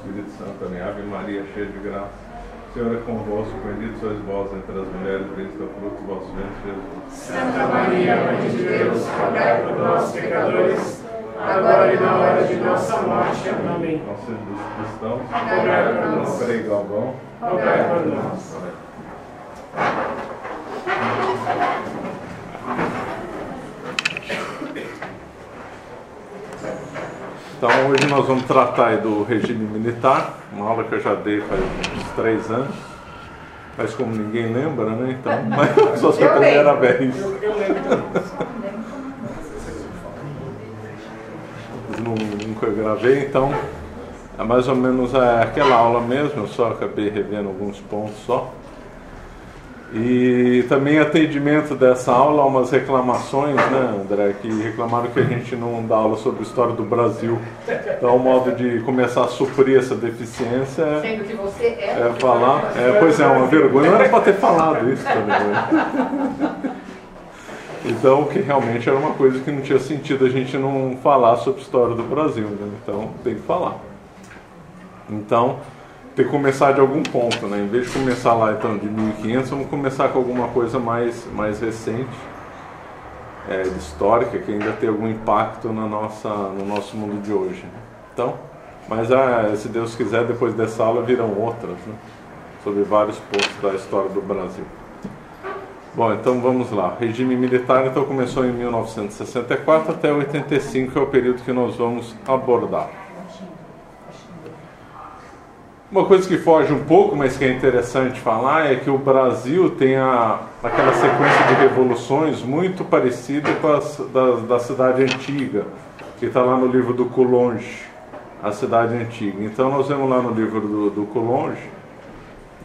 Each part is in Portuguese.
Espírito Santo. Amém. Ave Maria, cheia de graça, o Senhor é convosco, bendito sois vós entre as mulheres, bendito é o fruto do vosso ventre, Jesus. Santa Maria, Mãe de Deus, rogai por nós, pecadores, agora e na hora de nossa morte. Amém. Nosso dos cristãos, rogai por nós. Frei Galvão, rogai por nós. Então hoje nós vamos tratar aí do regime militar, uma aula que eu já dei faz uns 3 anos, mas como ninguém lembra, né? Então, mas só foi a primeira vez. Eu lembro. Nunca gravei, então é mais ou menos aquela aula mesmo, eu só acabei revendo alguns pontos só. E também atendimento dessa aula, umas reclamações, né, André, que reclamaram que a gente não dá aula sobre a história do Brasil. Então o modo de começar a suprir essa deficiência Sendo que você é falar. Pois é, uma vergonha, não era para ter falado isso também. Né? Então, que realmente era uma coisa que não tinha sentido a gente não falar sobre a história do Brasil, né? Então tem que falar. Então tem que começar de algum ponto, né? Em vez de começar lá então de 1500, vamos começar com alguma coisa mais recente, histórica, que ainda tem algum impacto no nosso mundo de hoje. Então, mas se Deus quiser, depois dessa aula virão outras, né? Sobre vários pontos da história do Brasil. Bom, então vamos lá. Regime militar então começou em 1964 até 85, que é o período que nós vamos abordar. Uma coisa que foge um pouco, mas que é interessante falar, é que o Brasil tem aquela sequência de revoluções muito parecida com as da cidade antiga, que está lá no livro do Coulanges, a cidade antiga. Então nós vemos lá no livro do Coulanges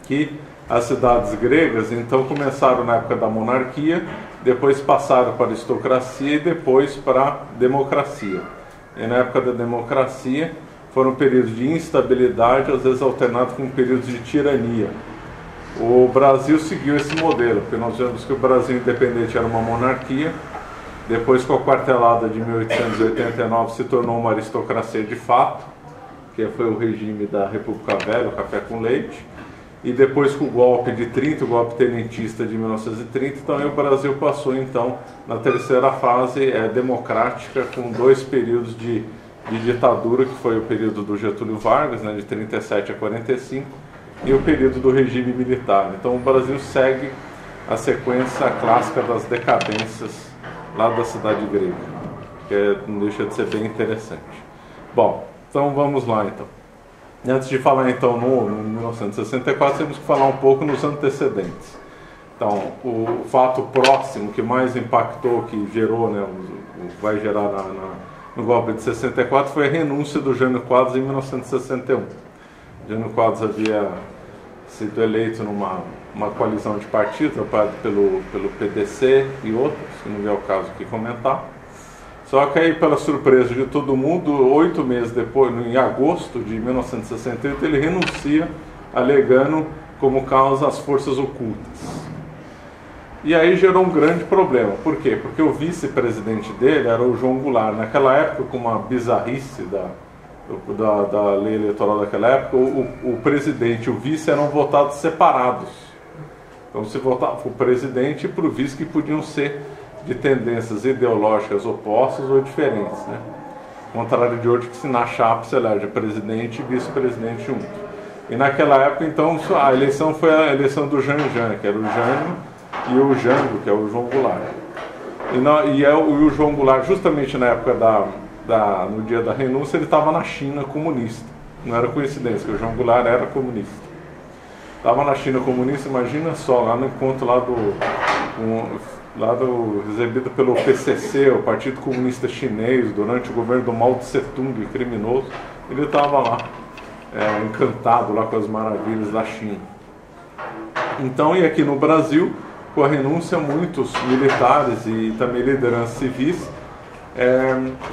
que as cidades gregas então começaram na época da monarquia, depois passaram para a aristocracia e depois para a democracia. E na época da democracia foram períodos de instabilidade, às vezes alternados com períodos de tirania. O Brasil seguiu esse modelo, porque nós vemos que o Brasil independente era uma monarquia, depois com a quartelada de 1889 se tornou uma aristocracia de fato, que foi o regime da República Velha, o café com leite, e depois com o golpe de 30, o golpe tenentista de 1930, então aí o Brasil passou então na terceira fase democrática, com 2 períodos de ditadura, que foi o período do Getúlio Vargas, né, de 37 a 45, e o período do regime militar. Então o Brasil segue a sequência clássica das decadências lá da cidade grega, que não deixa de ser bem interessante. Bom, então vamos lá então. Antes de falar então no 1964, temos que falar um pouco nos antecedentes. Então, o fato próximo que mais impactou, que gerou, né, vai gerar no golpe de 64, foi a renúncia do Jânio Quadros em 1961. Jânio Quadros havia sido eleito numa coalizão de partidos, apoiado pelo PDC e outros, que não é o caso aqui comentar. Só que aí, pela surpresa de todo mundo, 8 meses depois, em agosto de 1968, ele renuncia, alegando como causa as forças ocultas. E aí gerou um grande problema. Por quê? Porque o vice-presidente dele era o João Goulart. Naquela época, com uma bizarrice da lei eleitoral daquela época, o presidente e o vice eram votados separados. Então se votava para o presidente e para o vice, que podiam ser de tendências ideológicas opostas ou diferentes, né? Contrário de hoje, que se na chapa se elege presidente e vice-presidente junto. E naquela época, então, a eleição foi a eleição do Jânio, que era o Jânio, e o Jango, que é o João Goulart. E o João Goulart, justamente na época no dia da renúncia, ele estava na China comunista. Não era coincidência, que o João Goulart era comunista. Estava na China comunista, imagina só, lá no encontro recebido pelo PCC, o Partido Comunista Chinês, durante o governo do Mao Tse Tung, criminoso, ele estava lá, encantado lá com as maravilhas da China. Então, e aqui no Brasil, com a renúncia, muitos militares e também lideranças civis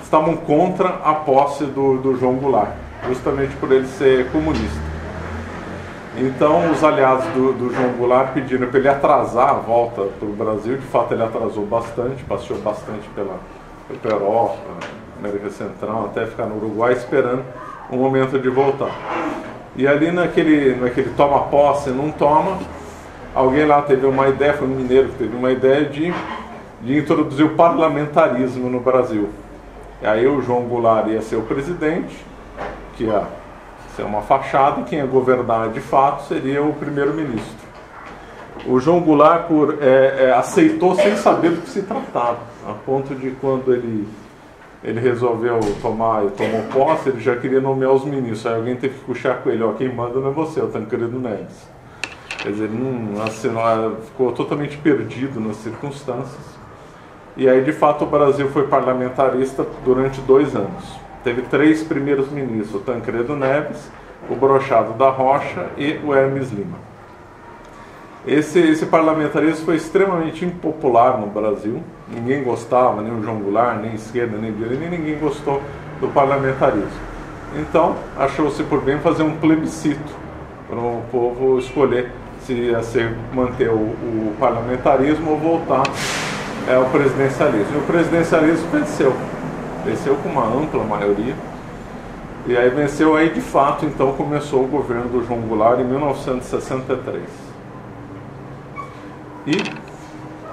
estavam contra a posse do João Goulart, justamente por ele ser comunista. Então, os aliados do João Goulart pediram para ele atrasar a volta para o Brasil. De fato, ele atrasou bastante, passeou bastante pela Europa, América Central, até ficar no Uruguai, esperando o momento de voltar. E ali naquele toma posse, não toma, alguém lá teve uma ideia, foi um mineiro que teve uma ideia de introduzir o parlamentarismo no Brasil. E aí o João Goulart ia ser o presidente, que ia ser uma fachada, e quem ia governar de fato seria o primeiro-ministro. O João Goulart aceitou sem saber do que se tratava, a ponto de quando ele resolveu tomou posse, ele já queria nomear os ministros. Aí alguém teve que puxar com ele, quem manda não é você, é o Tancredo Neves. Quer dizer, ele não assinou, ficou totalmente perdido nas circunstâncias. E aí, de fato, o Brasil foi parlamentarista durante 2 anos. Teve 3 primeiros ministros, o Tancredo Neves, o Brochado da Rocha e o Hermes Lima. Esse parlamentarismo foi extremamente impopular no Brasil. Ninguém gostava, nem o João Goulart, nem esquerda, nem direita, ninguém gostou do parlamentarismo. Então, achou-se por bem fazer um plebiscito para o povo escolher se ia manter o parlamentarismo ou voltar ao presidencialismo. E o presidencialismo venceu com uma ampla maioria. E aí venceu, aí de fato, então começou o governo do João Goulart em 1963. E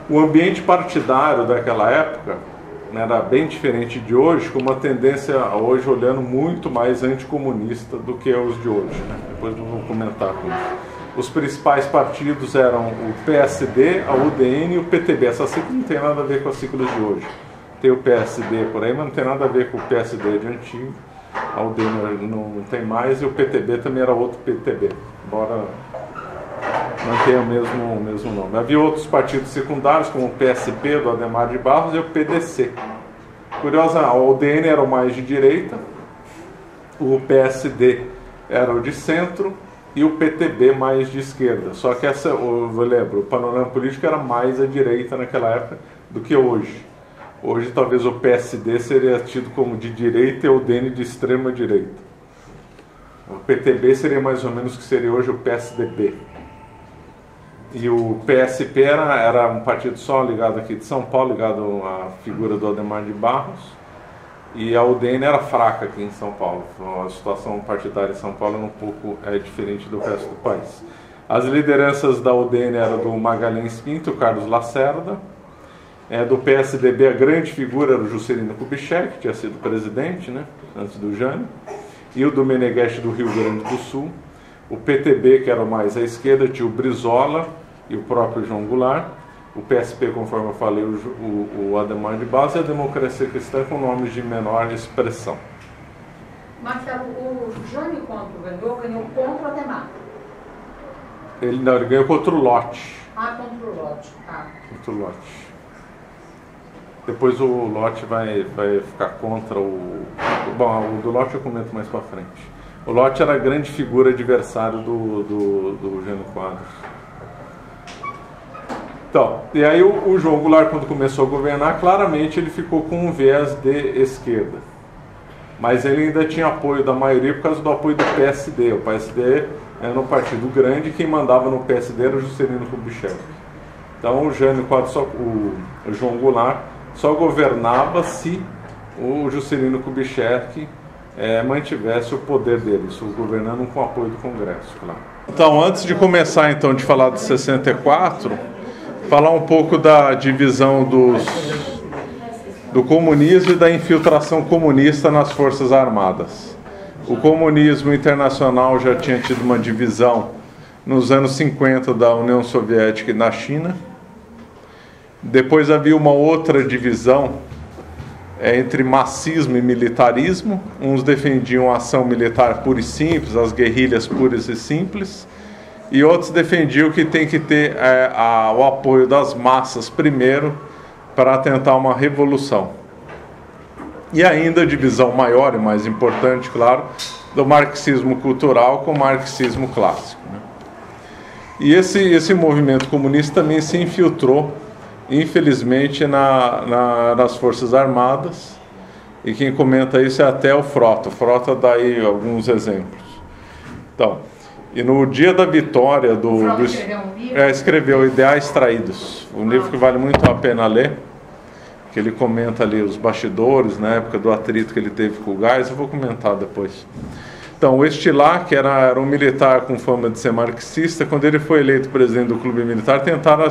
o ambiente partidário daquela época era bem diferente de hoje, com uma tendência hoje olhando muito mais anticomunista do que os de hoje, né? Depois eu vou comentar com isso. Os principais partidos eram o PSD, a UDN e o PTB. Essa sigla não tem nada a ver com as siglas de hoje. Tem o PSD por aí, mas não tem nada a ver com o PSD de antigo. A UDN não tem mais, e o PTB também era outro PTB, embora mantenha o mesmo nome. Havia outros partidos secundários, como o PSP, do Adhemar de Barros, e o PDC. Curiosa, a UDN era o mais de direita, o PSD era o de centro, e o PTB mais de esquerda. Só que eu lembro, o panorama político era mais à direita naquela época do que hoje. Hoje talvez o PSD seria tido como de direita e o UDN de extrema direita. O PTB seria mais ou menos o que seria hoje o PSDB. E o PSP era um partido só ligado aqui de São Paulo, ligado à figura do Adhemar de Barros. E a UDN era fraca aqui em São Paulo. A situação partidária em São Paulo era um pouco diferente do resto do país. As lideranças da UDN eram do Magalhães Pinto, o Carlos Lacerda. Do PSDB, a grande figura era o Juscelino Kubitschek, que tinha sido presidente, né, antes do Jânio. E o do Meneghete do Rio Grande do Sul. O PTB, que era mais à esquerda, tinha o Brizola e o próprio João Goulart. O PSP, conforme eu falei, o Adhemar de Barros, e a Democracia Cristã com nomes de menor expressão. Marcelo, o Jânio quando ganhou contra o Adhemar? Ele ganhou contra o Lott. Contra o Lott, tá. Contra o Lott. Depois o Lott vai ficar contra o... Bom, o do Lott eu comento mais pra frente. O Lott era a grande figura adversário do Jânio Quadros. Então, e aí o João Goulart, quando começou a governar, claramente ele ficou com um viés de esquerda. Mas ele ainda tinha apoio da maioria por causa do apoio do PSD. O PSD era um partido grande, quem mandava no PSD era o Juscelino Kubitschek. Então o João Goulart só governava se o Juscelino Kubitschek mantivesse o poder dele, isso governando com o apoio do Congresso, claro. Então, antes de começar de falar de 64, falar um pouco da divisão do comunismo e da infiltração comunista nas Forças Armadas. O comunismo internacional já tinha tido uma divisão nos anos 50 da União Soviética e na China. Depois havia uma outra divisão entre massismo e militarismo. Uns defendiam a ação militar pura e simples, as guerrilhas puras e simples, e outros defendiam que tem que ter o apoio das massas primeiro para tentar uma revolução. E ainda a divisão maior e mais importante, claro, do marxismo cultural com o marxismo clássico, né? E esse movimento comunista também se infiltrou, infelizmente, nas Forças Armadas, e quem comenta isso é até o Frota. O Frota dá aí alguns exemplos. Então, e no dia da vitória escreveu Ideais Traídos, um livro que vale muito a pena ler, que ele comenta ali os bastidores, na época do atrito que ele teve com o Geisel. Eu vou comentar depois. Então, o Estilar, que era um militar com fama de ser marxista, quando ele foi eleito presidente do Clube Militar, tentaram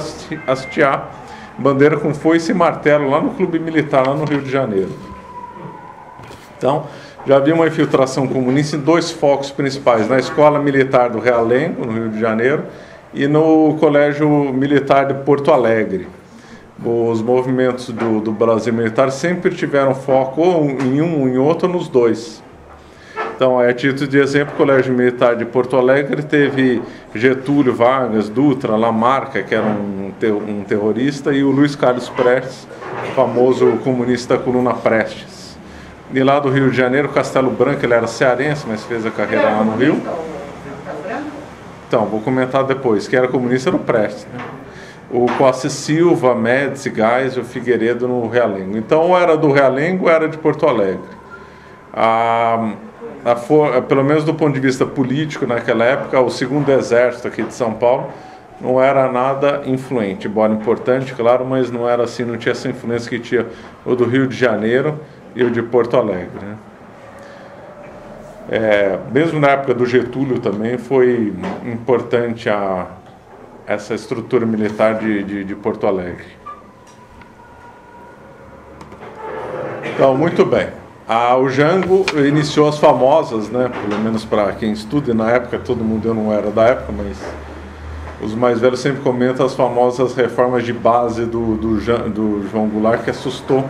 hastear bandeira com foice e martelo lá no Clube Militar, lá no Rio de Janeiro. Então, já havia uma infiltração comunista em 2 focos principais, na Escola Militar do Realengo, no Rio de Janeiro, e no Colégio Militar de Porto Alegre. Os movimentos do Brasil Militar sempre tiveram foco ou em um ou em outro, ou nos 2. Então, a título de exemplo, o Colégio Militar de Porto Alegre teve Getúlio Vargas, Dutra, Lamarca, que era um terrorista, e o Luiz Carlos Prestes, famoso comunista da coluna Prestes. E lá do Rio de Janeiro, Castelo Branco, ele era cearense, mas fez a carreira lá no Rio. Então, vou comentar depois. Quem era comunista era o Prestes, né? O Costa Silva, Médici, Gás e o Figueiredo no Realengo. Então, ou era do Realengo ou era de Porto Alegre. Pelo menos do ponto de vista político, naquela época, o segundo exército aqui de São Paulo não era nada influente, embora importante, claro, mas não era assim, não tinha essa influência que tinha o do Rio de Janeiro e o de Porto Alegre, né? Mesmo na época do Getúlio também foi importante essa estrutura militar de Porto Alegre. Então, muito bem. O Jango iniciou as famosas, né, pelo menos para quem estuda, na época todo mundo, eu não era da época, mas os mais velhos sempre comentam as famosas reformas de base do João Goulart, que assustou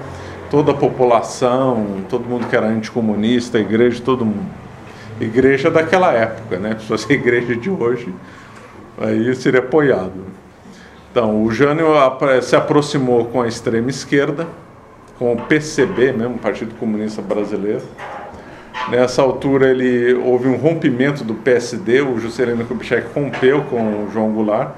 toda a população, todo mundo que era anticomunista, a igreja, todo mundo. Igreja daquela época, né? Se fosse a igreja de hoje, aí seria apoiado. Então, o Jânio se aproximou com a extrema esquerda, com o PCB, mesmo, Partido Comunista Brasileiro. Nessa altura houve um rompimento do PSD, o Juscelino Kubitschek rompeu com o João Goulart,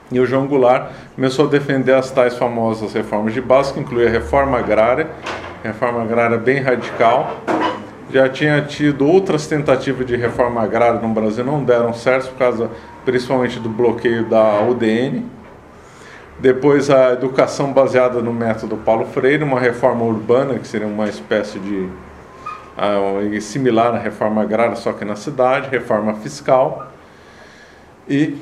e o João Goulart começou a defender as tais famosas reformas de base, que incluía a reforma agrária bem radical. Já tinha tido outras tentativas de reforma agrária no Brasil, não deram certo, por causa principalmente do bloqueio da UDN. Depois a educação baseada no método Paulo Freire, uma reforma urbana, que seria uma espécie de similar à reforma agrária, só que na cidade, reforma fiscal. E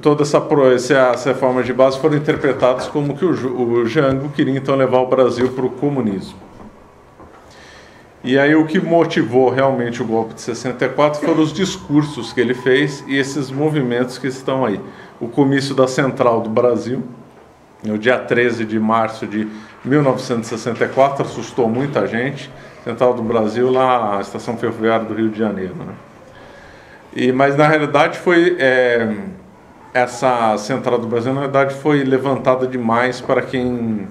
todas essas reformas de base foram interpretadas como que o Jango queria então levar o Brasil para o comunismo. E aí o que motivou realmente o golpe de 64 foram os discursos que ele fez e esses movimentos que estão aí. O comício da Central do Brasil, no dia 13 de março de 1964, assustou muita gente. Central do Brasil, lá a estação ferroviária do Rio de Janeiro, né? Mas na realidade essa Central do Brasil, na verdade, foi levantada demais para quem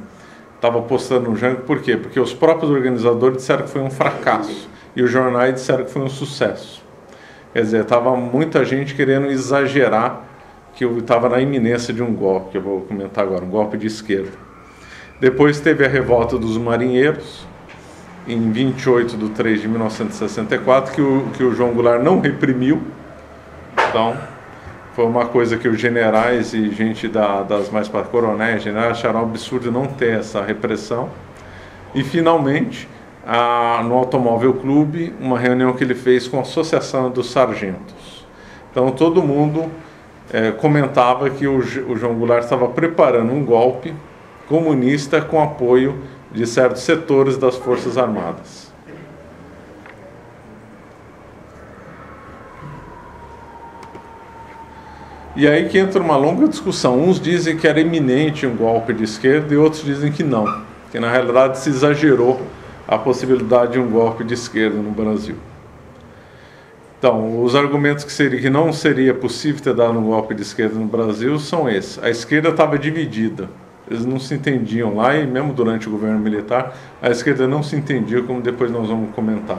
estava apostando no Jango. Por quê? Porque os próprios organizadores disseram que foi um fracasso e os jornais disseram que foi um sucesso. Quer dizer, estava muita gente querendo exagerar que estava na iminência de um golpe, que eu vou comentar agora, um golpe de esquerda. Depois teve a revolta dos marinheiros, em 28 de 3 de 1964, que o João Goulart não reprimiu. Então, foi uma coisa que os generais e gente das mais para coronéis, generais, acharam absurdo não ter essa repressão. E, finalmente, no Automóvel Clube, uma reunião que ele fez com a Associação dos Sargentos. Então, todo mundo comentava que o João Goulart estava preparando um golpe comunista com apoio de certos setores das Forças Armadas. E aí que entra uma longa discussão. Uns dizem que era iminente um golpe de esquerda e outros dizem que não, que na realidade se exagerou a possibilidade de um golpe de esquerda no Brasil. Então, os argumentos que não seria possível ter dado um golpe de esquerda no Brasil são esses. A esquerda estava dividida, eles não se entendiam lá, e mesmo durante o governo militar, a esquerda não se entendia, como depois nós vamos comentar.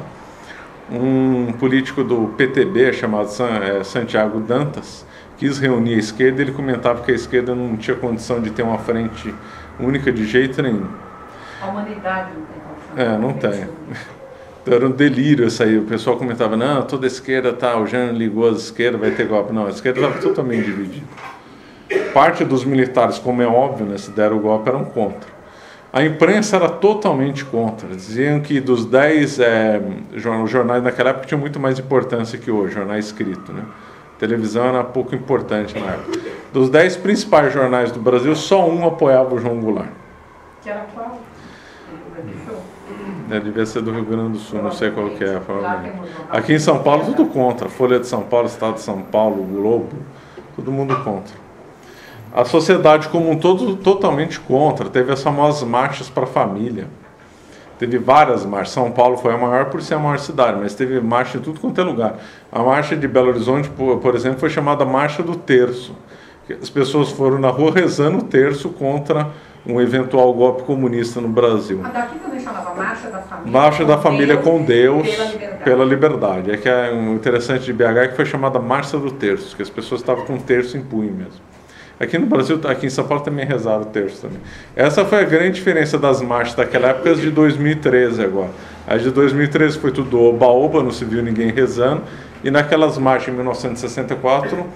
Um político do PTB, chamado Santiago Dantas, quis reunir a esquerda, ele comentava que a esquerda não tinha condição de ter uma frente única de jeito nenhum. A humanidade não tem condição. Não tem. Então era um delírio isso aí. O pessoal comentava, não, toda a esquerda o Jânio ligou as esquerdas, vai ter golpe. Não, a esquerda estava totalmente dividida. Parte dos militares, como é óbvio, né, se deram o golpe, eram contra. A imprensa era totalmente contra. Diziam que dos 10 jornais naquela época tinham muito mais importância que hoje, jornal escrito, né? A televisão era pouco importante na época. Dos 10 principais jornais do Brasil, só um apoiava o João Goulart. Que era qual? Devia ser do Rio Grande do Sul, não sei qual que é. Aqui em São Paulo, tudo contra. Folha de São Paulo, Estado de São Paulo, Globo, todo mundo contra. A sociedade como um todo, totalmente contra. Teve as famosas marchas para a família. Teve várias marchas. São Paulo foi a maior por ser a maior cidade, mas teve marcha em tudo quanto é lugar. A marcha de Belo Horizonte, por exemplo, foi chamada Marcha do Terço. As pessoas foram na rua rezando o terço contra um eventual golpe comunista no Brasil. A daqui também chamava Marcha da Família. Marcha da Família com Deus, pela liberdade. É que é um interessante de BH é que foi chamada Marcha do Terço, que as pessoas estavam com o terço em punho mesmo. Aqui no Brasil, aqui em São Paulo também rezaram o terço também. Essa foi a grande diferença das marchas daquela época, as de 2013 agora. As de 2013 foi tudo oba-oba, não se viu ninguém rezando, e naquelas marchas em 1964,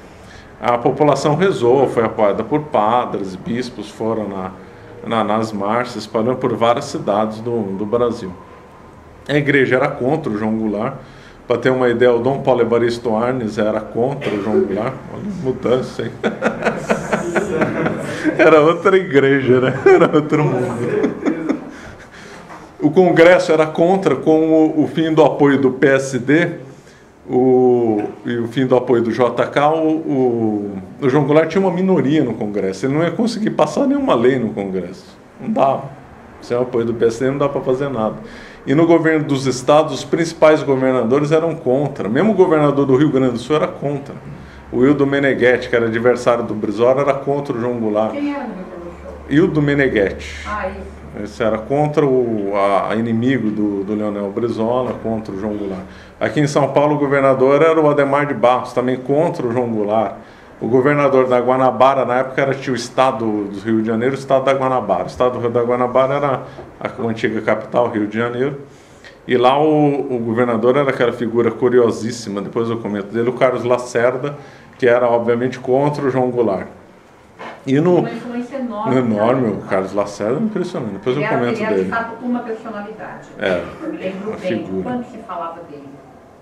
a população rezou, foi apoiada por padres, bispos, foram nas marchas, espalhando por várias cidades do Brasil. A igreja era contra o João Goulart. Para ter uma ideia, o Dom Paulo Evaristo Arnes era contra o João Goulart. Olha a mudança, hein? Era outra igreja, né? Era outro mundo. O Congresso era contra, com o fim do apoio do PSD e o fim do apoio do JK, o João Goulart tinha uma minoria no Congresso. Ele não ia conseguir passar nenhuma lei no Congresso. Não dava. Sem o apoio do PSD não dá para fazer nada. E no governo dos estados, os principais governadores eram contra. Mesmo o governador do Rio Grande do Sul era contra. O Hildo Meneghetti, que era adversário do Brizola, era contra o João Goulart. Quem era no Rio Grande do Sul? Hildo Meneghetti. Ah, isso. Esse era contra o inimigo do Leonel Brizola, contra o João Goulart. Aqui em São Paulo, o governador era o Adhemar de Barros, também contra o João Goulart. O governador da Guanabara, na época, tinha o estado do Rio de Janeiro, o estado da Guanabara. O estado da Guanabara era a antiga capital, Rio de Janeiro. E lá o governador era aquela figura curiosíssima, depois eu comento dele, o Carlos Lacerda, que era, obviamente, contra o João Goulart. E uma influência enorme. O Carlos Lacerda é impressionante, depois eu comento dele. Ele era, de fato, uma personalidade. Eu me lembro bem quando se falava dele.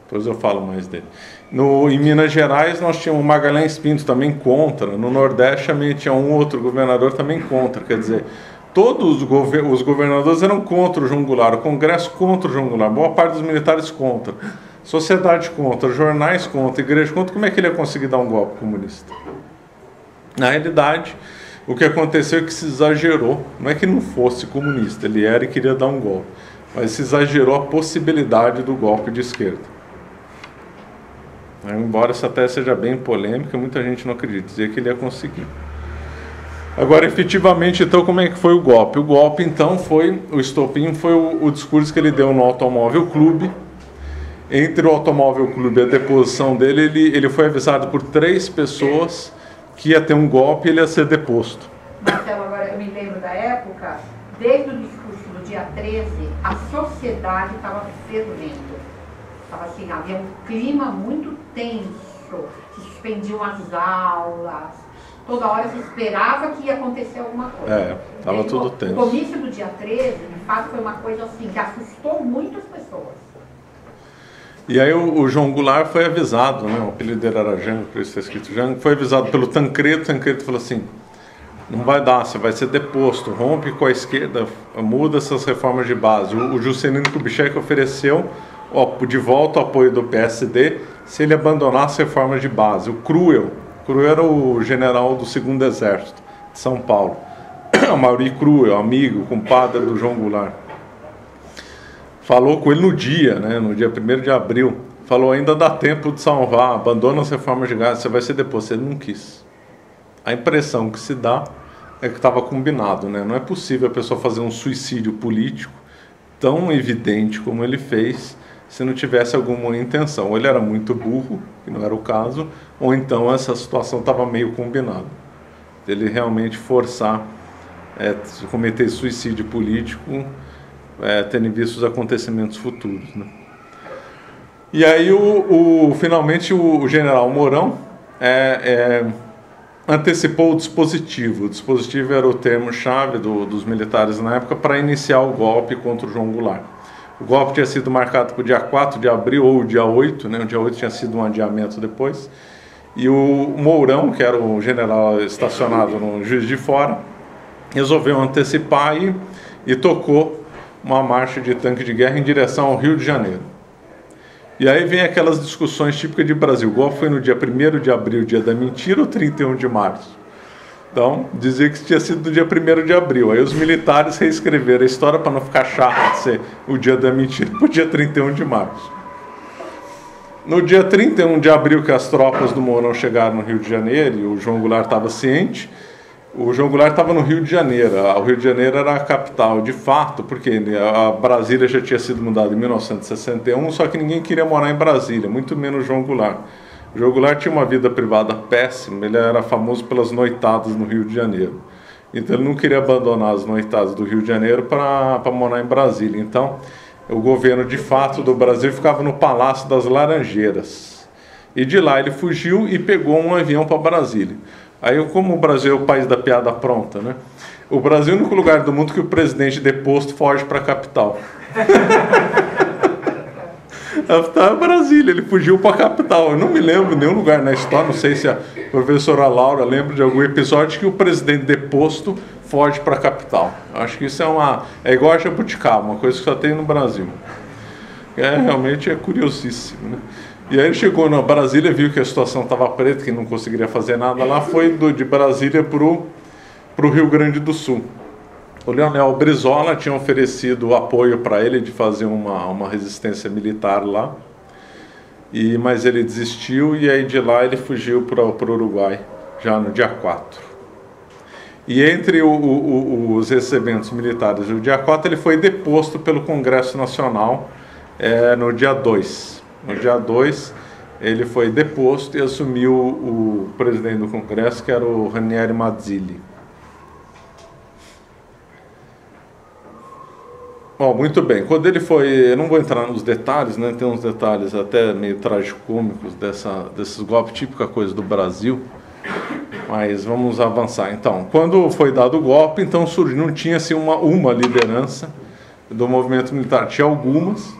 Depois eu falo mais dele. Em Minas Gerais nós tínhamos o Magalhães Pinto também contra. No Nordeste também tinha um outro governador também contra. Quer dizer, todos os governadores eram contra o João Goulart. O Congresso contra o João Goulart. Boa parte dos militares contra. Sociedade contra. Jornais contra. Igreja contra. Como é que ele ia conseguir dar um golpe comunista? Na realidade, o que aconteceu é que se exagerou. Não é que não fosse comunista. Ele era e queria dar um golpe. Mas se exagerou a possibilidade do golpe de esquerda. Embora essa tese seja bem polêmica, muita gente não acredita, dizia que ele ia conseguir. Agora, efetivamente, então, como é que foi o golpe? O golpe, então, o estopim foi o discurso que ele deu no Automóvel Clube. Entre o Automóvel Clube e a deposição dele, ele foi avisado por 3 pessoas que ia ter um golpe e ele ia ser deposto. Marcelo, agora eu me lembro da época, desde o discurso do dia 13, a sociedade estava fervendo. Assim, havia um clima muito tenso, se suspendiam as aulas, toda hora se esperava que ia acontecer alguma coisa. Estava tudo tenso. O comício do dia 13, de fato, foi uma coisa assim, que assustou muitas pessoas. E aí o João Goulart foi avisado, né? O apelido dele era Jango, por isso está escrito Jango, foi avisado pelo Tancredo. O Tancredo falou assim: não vai dar, você vai ser deposto, rompe com a esquerda, muda essas reformas de base. O Juscelino Kubitschek ofereceu de volta o apoio do PSD se ele abandonasse as reformas de base. O Cruel era o general do 2º Exército de São Paulo. Amaury Cruel, amigo, compadre do João Goulart. Falou com ele no dia 1º de abril. Falou: ainda dá tempo de salvar, abandona as reformas de base, você vai ser deposto. Ele não quis. A impressão que se dá é que estava combinado, né? Não é possível a pessoa fazer um suicídio político tão evidente como ele fez se não tivesse alguma intenção. Ou ele era muito burro, que não era o caso, ou então essa situação estava meio combinada. Ele realmente forçar, cometer suicídio político, tendo visto os acontecimentos futuros, né? E aí, finalmente, o general Mourão antecipou o dispositivo. O dispositivo era o termo-chave dos militares na época para iniciar o golpe contra o João Goulart. O golpe tinha sido marcado para o dia 4 de abril ou o dia 8, né? O dia 8 tinha sido um adiamento depois. E o Mourão, que era o general estacionado no Juiz de Fora, resolveu antecipar e tocou uma marcha de tanque de guerra em direção ao Rio de Janeiro. E aí vem aquelas discussões típicas de Brasil. O golpe foi no dia 1º de abril, dia da mentira, ou 31 de março? Então, dizia que tinha sido no dia 1º de abril. Aí os militares reescreveram a história para não ficar chato de ser o dia da mentira, para o dia 31 de março. No dia 31 de abril, que as tropas do Mourão chegaram no Rio de Janeiro, e o João Goulart estava ciente, o João Goulart estava no Rio de Janeiro. O Rio de Janeiro era a capital, de fato, porque a Brasília já tinha sido mudada em 1961, só que ninguém queria morar em Brasília, muito menos João Goulart. O João Goulart tinha uma vida privada péssima, ele era famoso pelas noitadas no Rio de Janeiro. Então ele não queria abandonar as noitadas do Rio de Janeiro para morar em Brasília. Então o governo, de fato, do Brasil ficava no Palácio das Laranjeiras. E de lá ele fugiu e pegou um avião para Brasília. Aí, como o Brasil é o país da piada pronta, né? O Brasil é o único lugar do mundo que o presidente deposto foge para a capital. Tá Brasília, ele fugiu para a capital. Eu não me lembro de nenhum lugar na história, não sei se a professora Laura lembra de algum episódio que o presidente deposto foge para a capital. Acho que isso é igual a jabuticaba, uma coisa que só tem no Brasil. Realmente é curiosíssimo, né? E aí ele chegou na Brasília, viu que a situação estava preta, que não conseguiria fazer nada lá, foi de Brasília para o Rio Grande do Sul. O Leonel Brizola tinha oferecido apoio para ele de fazer uma resistência militar lá, mas ele desistiu e aí de lá ele fugiu para o Uruguai, já no dia 4. E entre os recebimentos militares do dia 4, ele foi deposto pelo Congresso Nacional no dia 2. No dia 2, ele foi deposto e assumiu o presidente do Congresso, que era o Ranieri Mazzilli. Muito bem, quando ele foi, eu não vou entrar nos detalhes, né? Tem uns detalhes até meio tragicômicos desses golpes, típica coisa do Brasil, mas vamos avançar. Então, quando foi dado o golpe, então surgiu, não tinha assim, uma liderança do movimento militar, tinha algumas,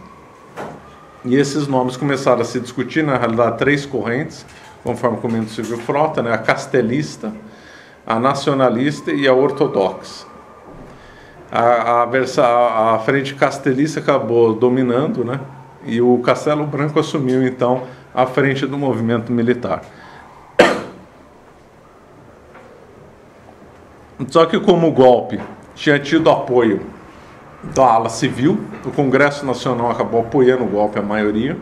e esses nomes começaram a se discutir, na realidade, 3 correntes, conforme comenta o Silvio Frota, né? A castelista, a nacionalista e a ortodoxa. A frente castelista acabou dominando, né? E o Castelo Branco assumiu, então, a frente do movimento militar. Só que como o golpe tinha tido apoio da ala civil, o Congresso Nacional acabou apoiando o golpe, a maioria.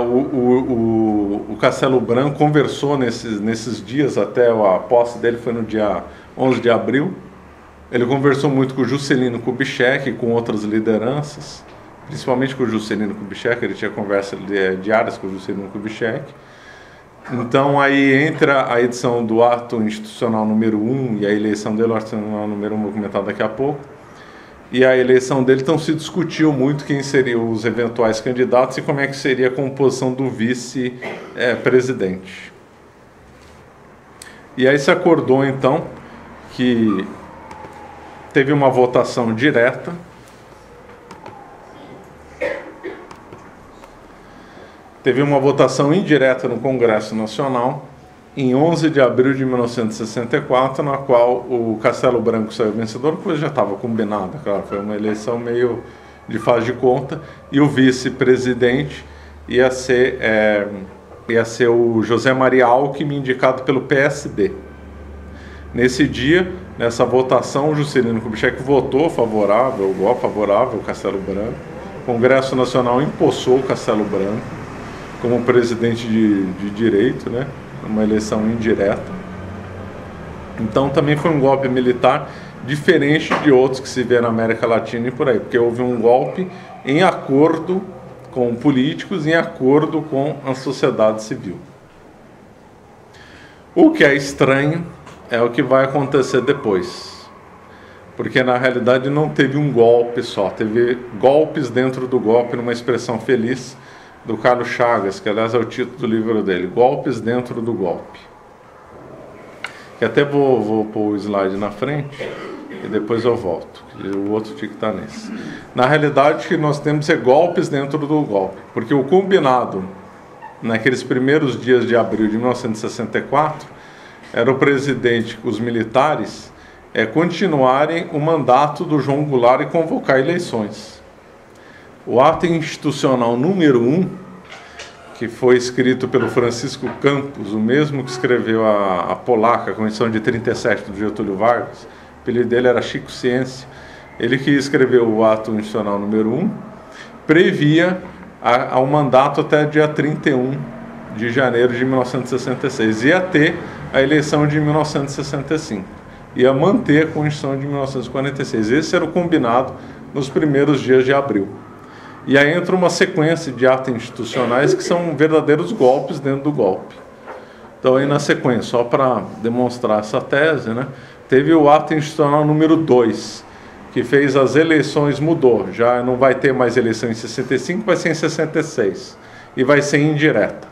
O Castelo Branco conversou nesses dias, até a posse dele foi no dia 11 de abril. Ele conversou muito com o Juscelino Kubitschek e com outras lideranças, principalmente com o Juscelino Kubitschek, ele tinha conversas diárias com o Juscelino Kubitschek. Então, aí entra a edição do Ato Institucional número 1 e a eleição dele, o Ato Institucional número 1, vou comentar daqui a pouco. E a eleição dele, então se discutiu muito quem seriam os eventuais candidatos e como é que seria a composição do vice-presidente. E aí se acordou, então, que teve uma votação direta. Teve uma votação indireta no Congresso Nacional, em 11 de abril de 1964, na qual o Castelo Branco saiu vencedor, coisa já estava combinada, claro, foi uma eleição meio de faz de conta, e o vice-presidente ia ser o José Maria Alckmin, indicado pelo PSD. Nesse dia, nessa votação, o Juscelino Kubitschek votou favorável ao Castelo Branco. O Congresso Nacional empossou o Castelo Branco como presidente de direito, né? Uma eleição indireta. Então também foi um golpe militar diferente de outros que se vê na América Latina e por aí, porque houve um golpe em acordo com políticos, em acordo com a sociedade civil. O que é estranho é o que vai acontecer depois, porque na realidade não teve um golpe só, teve golpes dentro do golpe, numa expressão feliz do Carlos Chagas, que aliás é o título do livro dele, Golpes dentro do golpe. que até vou pôr o slide na frente e depois eu volto. O outro tinha que estar nesse. Na realidade, o que nós temos é golpes dentro do golpe, porque o combinado naqueles primeiros dias de abril de 1964 era o presidente, os militares, continuarem o mandato do João Goulart e convocar eleições. O ato institucional número 1, que foi escrito pelo Francisco Campos, o mesmo que escreveu a polaca, a Constituição de 37 do Getúlio Vargas, o apelido dele era Chico Ciência, ele que escreveu o ato institucional número 1, previa ao mandato até dia 31 de janeiro de 1966. Ia ter a eleição de 1965. Ia manter a Constituição de 1946. Esse era o combinado nos primeiros dias de abril. E aí entra uma sequência de atos institucionais que são verdadeiros golpes dentro do golpe. Então aí na sequência, só para demonstrar essa tese, né, teve o ato institucional número 2, que fez as eleições, mudou. Já não vai ter mais eleição em 65, vai ser em 66. E vai ser indireta.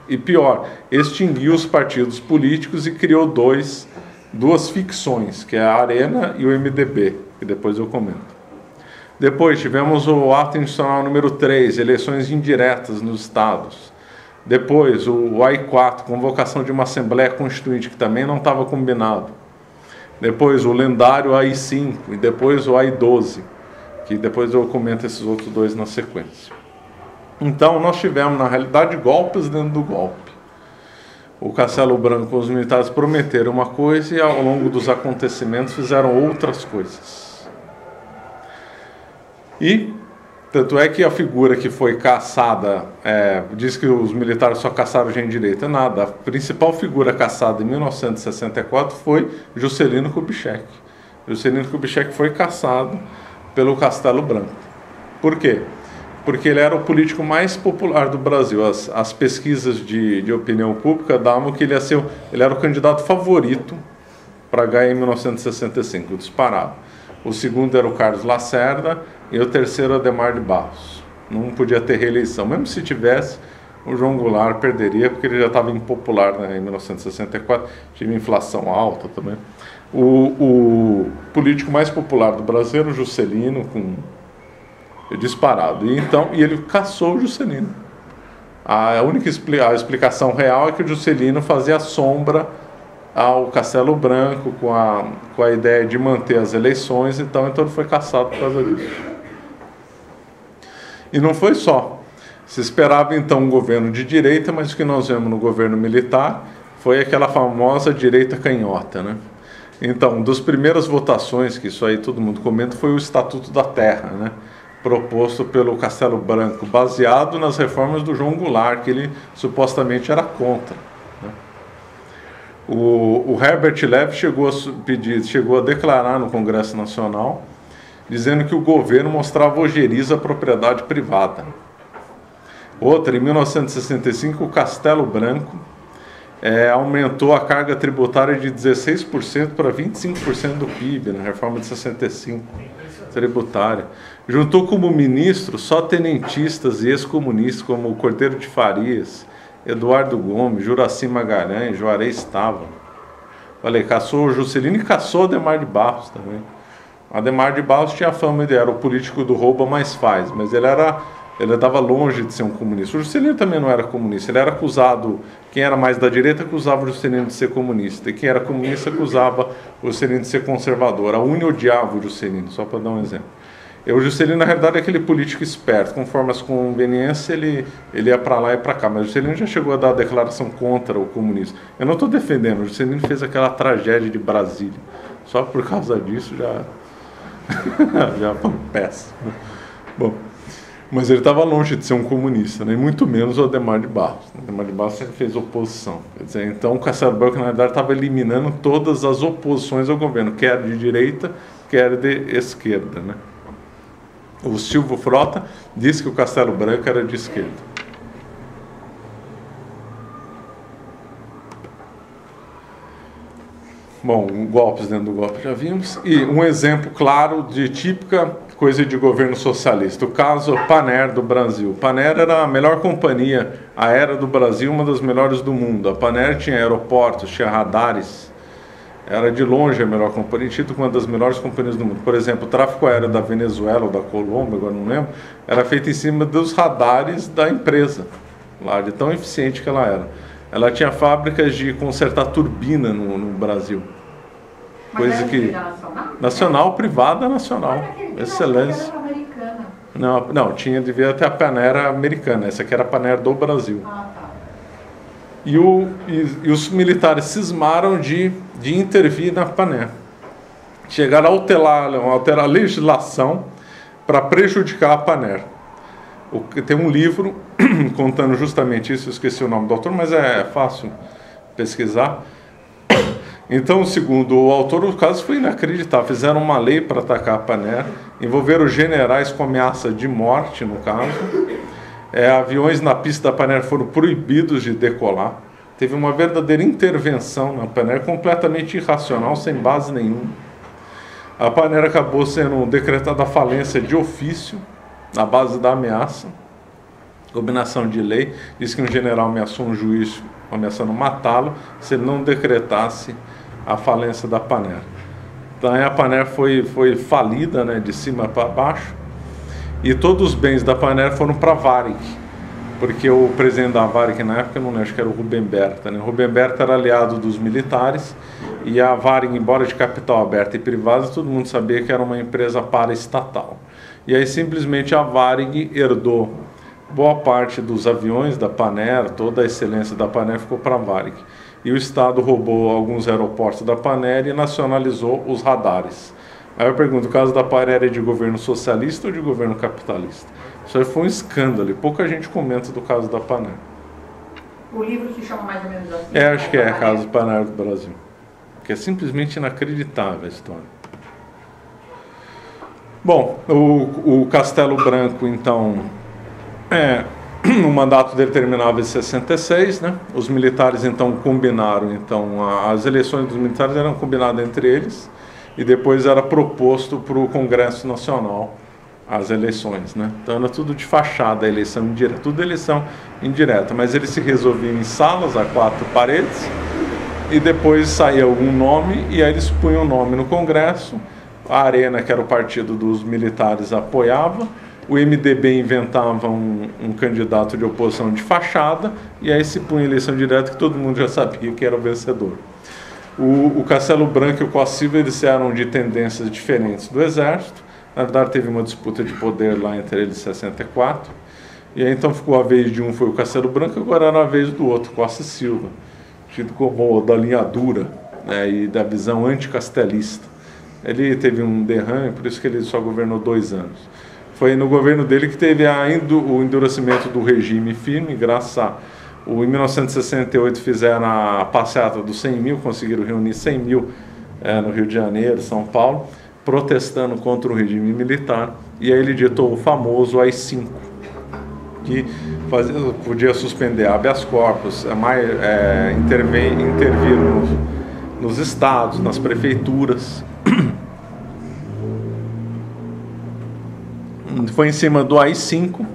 E pior, extinguiu os partidos políticos e criou duas ficções, que é a Arena e o MDB, que depois eu comento. Depois tivemos o ato institucional número 3, eleições indiretas nos estados. Depois o AI-4, convocação de uma Assembleia Constituinte, que também não estava combinado. Depois o lendário AI-5 e depois o AI-12, que depois eu comento esses outros dois na sequência. Então nós tivemos, na realidade, golpes dentro do golpe. O Castelo Branco, os militares prometeram uma coisa e ao longo dos acontecimentos fizeram outras coisas. E tanto é que a figura que foi caçada, diz que os militares só caçaram gente direita, nada. A principal figura caçada em 1964 foi Juscelino Kubitschek. Juscelino Kubitschek foi caçado pelo Castelo Branco. Por quê? Porque ele era o político mais popular do Brasil. As pesquisas de opinião pública davam que ele era o candidato favorito para ganhar em 1965, disparado. O segundo era o Carlos Lacerda e o terceiro Adhemar de Barros. Não podia ter reeleição. Mesmo se tivesse, o João Goulart perderia, porque ele já estava impopular, né, em 1964. Tinha inflação alta também. O político mais popular do Brasil era o Juscelino, disparado. E ele caçou o Juscelino. A única explicação real é que o Juscelino fazia sombra ao Castelo Branco com a ideia de manter as eleições, então ele foi caçado por causa disso. E não foi só. Se esperava então um governo de direita, mas o que nós vemos no governo militar foi aquela famosa direita canhota, né? Então, das primeiras votações, que isso aí todo mundo comenta, foi o Estatuto da Terra, né, proposto pelo Castelo Branco, baseado nas reformas do João Goulart, que ele supostamente era contra. O Herbert Levy chegou a declarar no Congresso Nacional, dizendo que o governo mostrava ojeriza à propriedade privada. Outra, em 1965, o Castelo Branco aumentou a carga tributária de 16% para 25% do PIB, na reforma de 65, tributária. Juntou como ministro só tenentistas e ex-comunistas, como o Cordeiro de Farias, Eduardo Gomes, Juraci Magalhães, Juarez Estava. Falei, caçou o Juscelino e caçou o Adhemar de Barros também. O Adhemar de Barros tinha fama de era o político do rouba, mas faz. Mas ele estava longe de ser um comunista. O Juscelino também não era comunista. Ele era acusado, quem era mais da direita acusava o Juscelino de ser comunista. E quem era comunista acusava o Juscelino de ser conservador. A UNE odiava o Juscelino, só para dar um exemplo. O Juscelino, na realidade, é aquele político esperto. Conforme as conveniências, ele ia para lá e para cá. Mas o Juscelino já chegou a dar a declaração contra o comunismo. Eu não estou defendendo. O Juscelino fez aquela tragédia de Brasília. Só por causa disso já foi péssimo. Bom, mas ele estava longe de ser um comunista, né? E muito menos o Adhemar de Barros. O Adhemar de Barros sempre fez oposição. Quer dizer, então o Castelo Branco, na verdade, estava eliminando todas as oposições ao governo, quer de direita, quer de esquerda, né? O Silvio Frota disse que o Castelo Branco era de esquerda. Bom, golpes dentro do golpe já vimos. E um exemplo claro de típica coisa de governo socialista. O caso Panair do Brasil. Panair era a melhor companhia aérea do Brasil, uma das melhores do mundo. A Panair tinha aeroportos, tinha radares, era de longe a melhor companhia, tido como uma das melhores companhias do mundo. Por exemplo, o tráfego aéreo da Venezuela ou da Colômbia, agora não lembro, era feito em cima dos radares da empresa, lá, de tão eficiente que ela era. Ela tinha fábricas de consertar turbina no Brasil. Mas Coisa era que nacional? nacional, privada, nacional. Excelência. Não, devia ter a Panair americana, essa aqui era a Panair do Brasil. Ah, tá. E os militares cismaram de intervir na Panair. Chegaram a alterar a legislação para prejudicar a Panair. Tem um livro contando justamente isso, eu esqueci o nome do autor, mas é fácil pesquisar. Então, segundo o autor, o caso foi inacreditável. Fizeram uma lei para atacar a Panair, envolveram generais com ameaça de morte, no caso. Aviões na pista da Panair foram proibidos de decolar. Teve uma verdadeira intervenção na Panair, completamente irracional, sem base nenhuma. A Panair acabou sendo decretada a falência de ofício, na base da ameaça. Combinação de lei, diz que um general ameaçou um juiz, ameaçando matá-lo, se ele não decretasse a falência da Panair. Então a Panair foi falida, né, de cima para baixo, e todos os bens da Panair foram para a Varig, porque o presidente da Varig na época, não lembro, acho que era o Rubem Berta, né? O Rubem Berta era aliado dos militares, e a Varig, embora de capital aberta e privada, todo mundo sabia que era uma empresa paraestatal. E aí simplesmente a Varig herdou boa parte dos aviões da Panair, toda a excelência da Panair ficou para a Varig. E o Estado roubou alguns aeroportos da Panair e nacionalizou os radares. Aí eu pergunto, o caso da Panair é de governo socialista ou de governo capitalista? Isso aí foi um escândalo e pouca gente comenta do caso da Panair. O livro se chama mais ou menos assim? Acho que é Caso Panair do Brasil. Que é simplesmente inacreditável a história. Bom, o Castelo Branco, então, o mandato dele terminava em 66, né? Os militares, então, combinaram, as eleições dos militares eram combinadas entre eles e depois era proposto para o Congresso Nacional as eleições, né? Então era tudo de fachada, a eleição indireta, tudo eleição indireta, mas eles se resolviam em salas a 4 paredes e depois saía algum nome e aí eles punham o nome no Congresso. A Arena, que era o partido dos militares, apoiava. O MDB inventava um candidato de oposição de fachada e aí se punha eleição direta que todo mundo já sabia que era o vencedor. O Castelo Branco e o Costa Silva, eles eram de tendências diferentes do Exército. Na verdade, teve uma disputa de poder lá entre eles em 64. E aí então ficou a vez de um, foi o Castelo Branco, agora era a vez do outro, Costa Silva, tido como da linha dura, né, e da visão anticastelista. Ele teve um derrame, por isso que ele só governou 2 anos. Foi no governo dele que teve o endurecimento do regime firme, graças a... Em 1968 fizeram a passeata dos 100 mil, conseguiram reunir 100 mil no Rio de Janeiro, São Paulo, protestando contra o regime militar. E aí ele ditou o famoso AI-5, que podia suspender habeas corpus, intervir nos estados, nas prefeituras. Foi em cima do AI-5,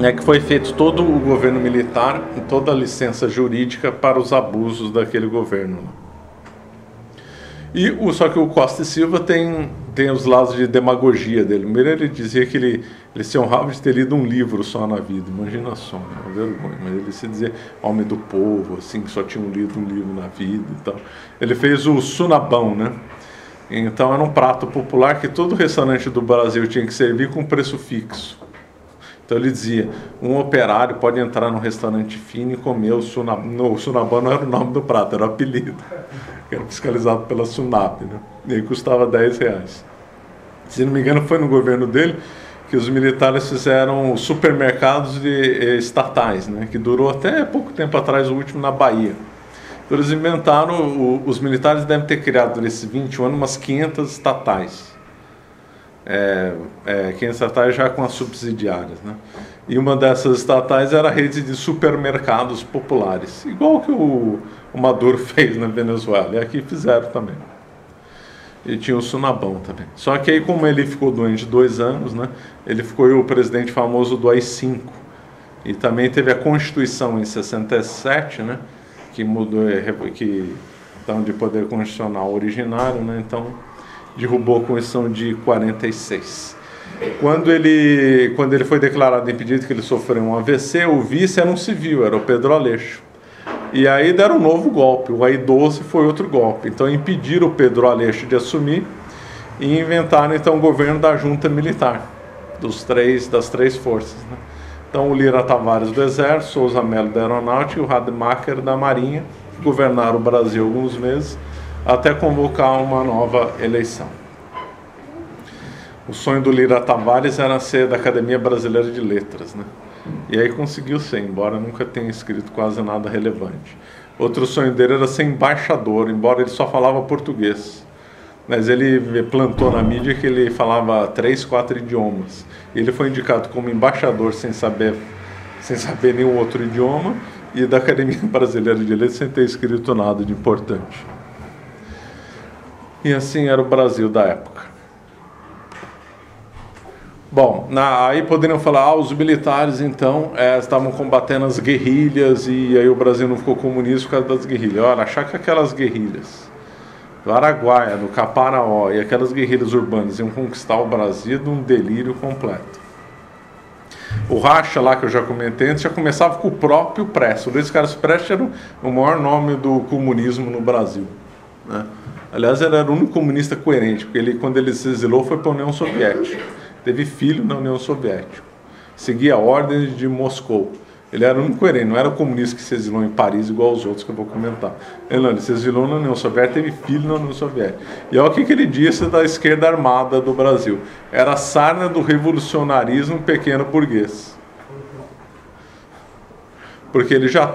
né, que foi feito todo o governo militar, toda a licença jurídica para os abusos daquele governo. Só que o Costa e Silva tem os lados de demagogia dele. Primeiro ele dizia que ele se honrava de ter lido um livro só na vida, imagina só, uma vergonha, mas ele se dizia homem do povo, assim, que só tinha lido um livro na vida e tal. Ele fez o sunabão, né? Então era um prato popular que todo restaurante do Brasil tinha que servir com preço fixo. Então ele dizia, um operário pode entrar num restaurante fino e comer o sunabão. O sunabão não era o nome do prato, era o apelido, que era fiscalizado pela SUNAP, né? E aí custava R$10. Se não me engano foi no governo dele que os militares fizeram supermercados estatais, né? Que durou até pouco tempo atrás, o último na Bahia. Eles inventaram, os militares devem ter criado nesses 21 anos umas 500 estatais. 500 estatais já com as subsidiárias, né? E uma dessas estatais era a rede de supermercados populares, igual que o Maduro fez na Venezuela, e aqui fizeram também. E tinha o Sunabão também. Só que aí, como ele ficou doente 2 anos, né, ele ficou o presidente famoso do AI-5. E também teve a Constituição em 67, né, que mudou, que então, de poder constitucional originário, né? Então derrubou a Constituição de 46. Quando ele foi declarado impedido, que ele sofreu um AVC, o vice era um civil, era o Pedro Aleixo. E aí deram um novo golpe, o AI-12 foi outro golpe. Então impediram o Pedro Aleixo de assumir e inventaram então o governo da junta militar, das três forças, né? Então o Lira Tavares do Exército, Souza Melo da Aeronáutica e o Rademacher da Marinha governaram o Brasil alguns meses até convocar uma nova eleição. O sonho do Lira Tavares era ser da Academia Brasileira de Letras, né? E aí conseguiu ser, embora nunca tenha escrito quase nada relevante. Outro sonho dele era ser embaixador, embora ele só falava português. Mas ele plantou na mídia que ele falava 3, 4 idiomas. Ele foi indicado como embaixador sem saber nenhum outro idioma e da Academia Brasileira de Letras sem ter escrito nada de importante. E assim era o Brasil da época. Bom, aí poderiam falar, os militares então estavam combatendo as guerrilhas e aí o Brasil não ficou comunista por causa das guerrilhas. Olha, achar que aquelas guerrilhas do Araguaia, do Caparaó e aquelas guerrilhas urbanas iam conquistar o Brasil de um delírio completo. O racha lá que eu já comentei antes já começava com o próprio Prestes. O Luiz Carlos Prestes era o maior nome do comunismo no Brasil, né? Aliás, ele era o único comunista coerente, porque quando ele se exilou foi para a União Soviética. Teve filho na União Soviética. Seguia ordens de Moscou. Ele era o único coerente, não era o comunista que se exilou em Paris igual aos outros que eu vou comentar. Ele se exilou na União Soviética, teve filho na União Soviética. E olha o que ele disse da esquerda armada do Brasil. Era a sarna do revolucionarismo pequeno burguês. Porque ele já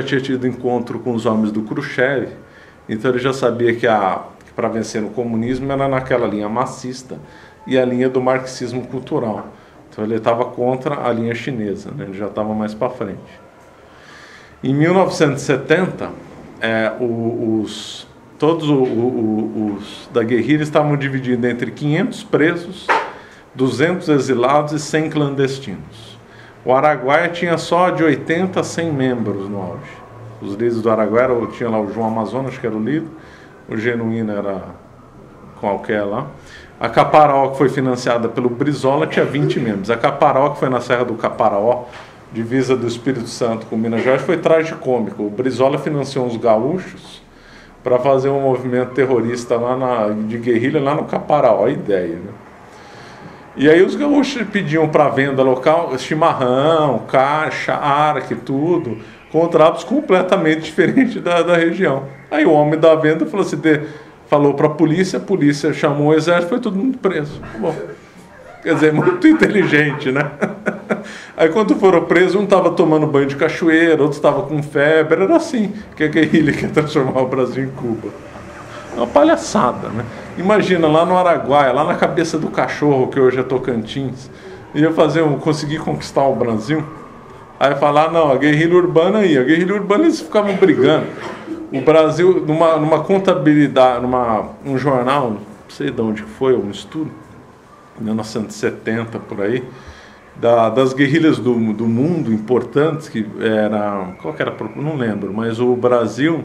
tinha tido encontro com os homens do Khrushchev, então ele já sabia que para vencer no comunismo era naquela linha marxista e a linha do marxismo cultural. Então ele estava contra a linha chinesa, né? Ele já estava mais para frente. Em 1970, todos os da guerrilha estavam divididos entre 500 presos, 200 exilados e 100 clandestinos. O Araguaia tinha só de 80 a 100 membros no auge. Os líderes do Araguaia, tinha lá o João Amazonas, que era o líder, o Genuíno era qualquer lá. A Caparaó, que foi financiada pelo Brizola, tinha 20 membros. A Caparaó, que foi na Serra do Caparaó, divisa do Espírito Santo com Minas Gerais, foi tragicômico. O Brizola financiou uns gaúchos para fazer um movimento terrorista de guerrilha lá no Caparaó, a ideia, né? E aí os gaúchos pediam para venda local chimarrão, caixa, arque, tudo, contratos completamente diferentes da região. Aí o homem da venda falou assim, falou para a polícia chamou o exército, foi todo mundo preso. Bom, quer dizer, muito inteligente, né? Aí quando foram presos, um estava tomando banho de cachoeira, outro estava com febre, era assim que a guerrilha quer transformar o Brasil em Cuba. É uma palhaçada, né? Imagina, lá no Araguaia, lá na cabeça do cachorro, que hoje é Tocantins, conseguir conquistar o Brasil. Aí falar, não, a guerrilha urbana eles ficavam brigando. O Brasil, numa contabilidade, um jornal, não sei de onde foi, um estudo, em 1970 por aí, das guerrilhas do mundo importantes, que era, qual que era, não lembro, mas o Brasil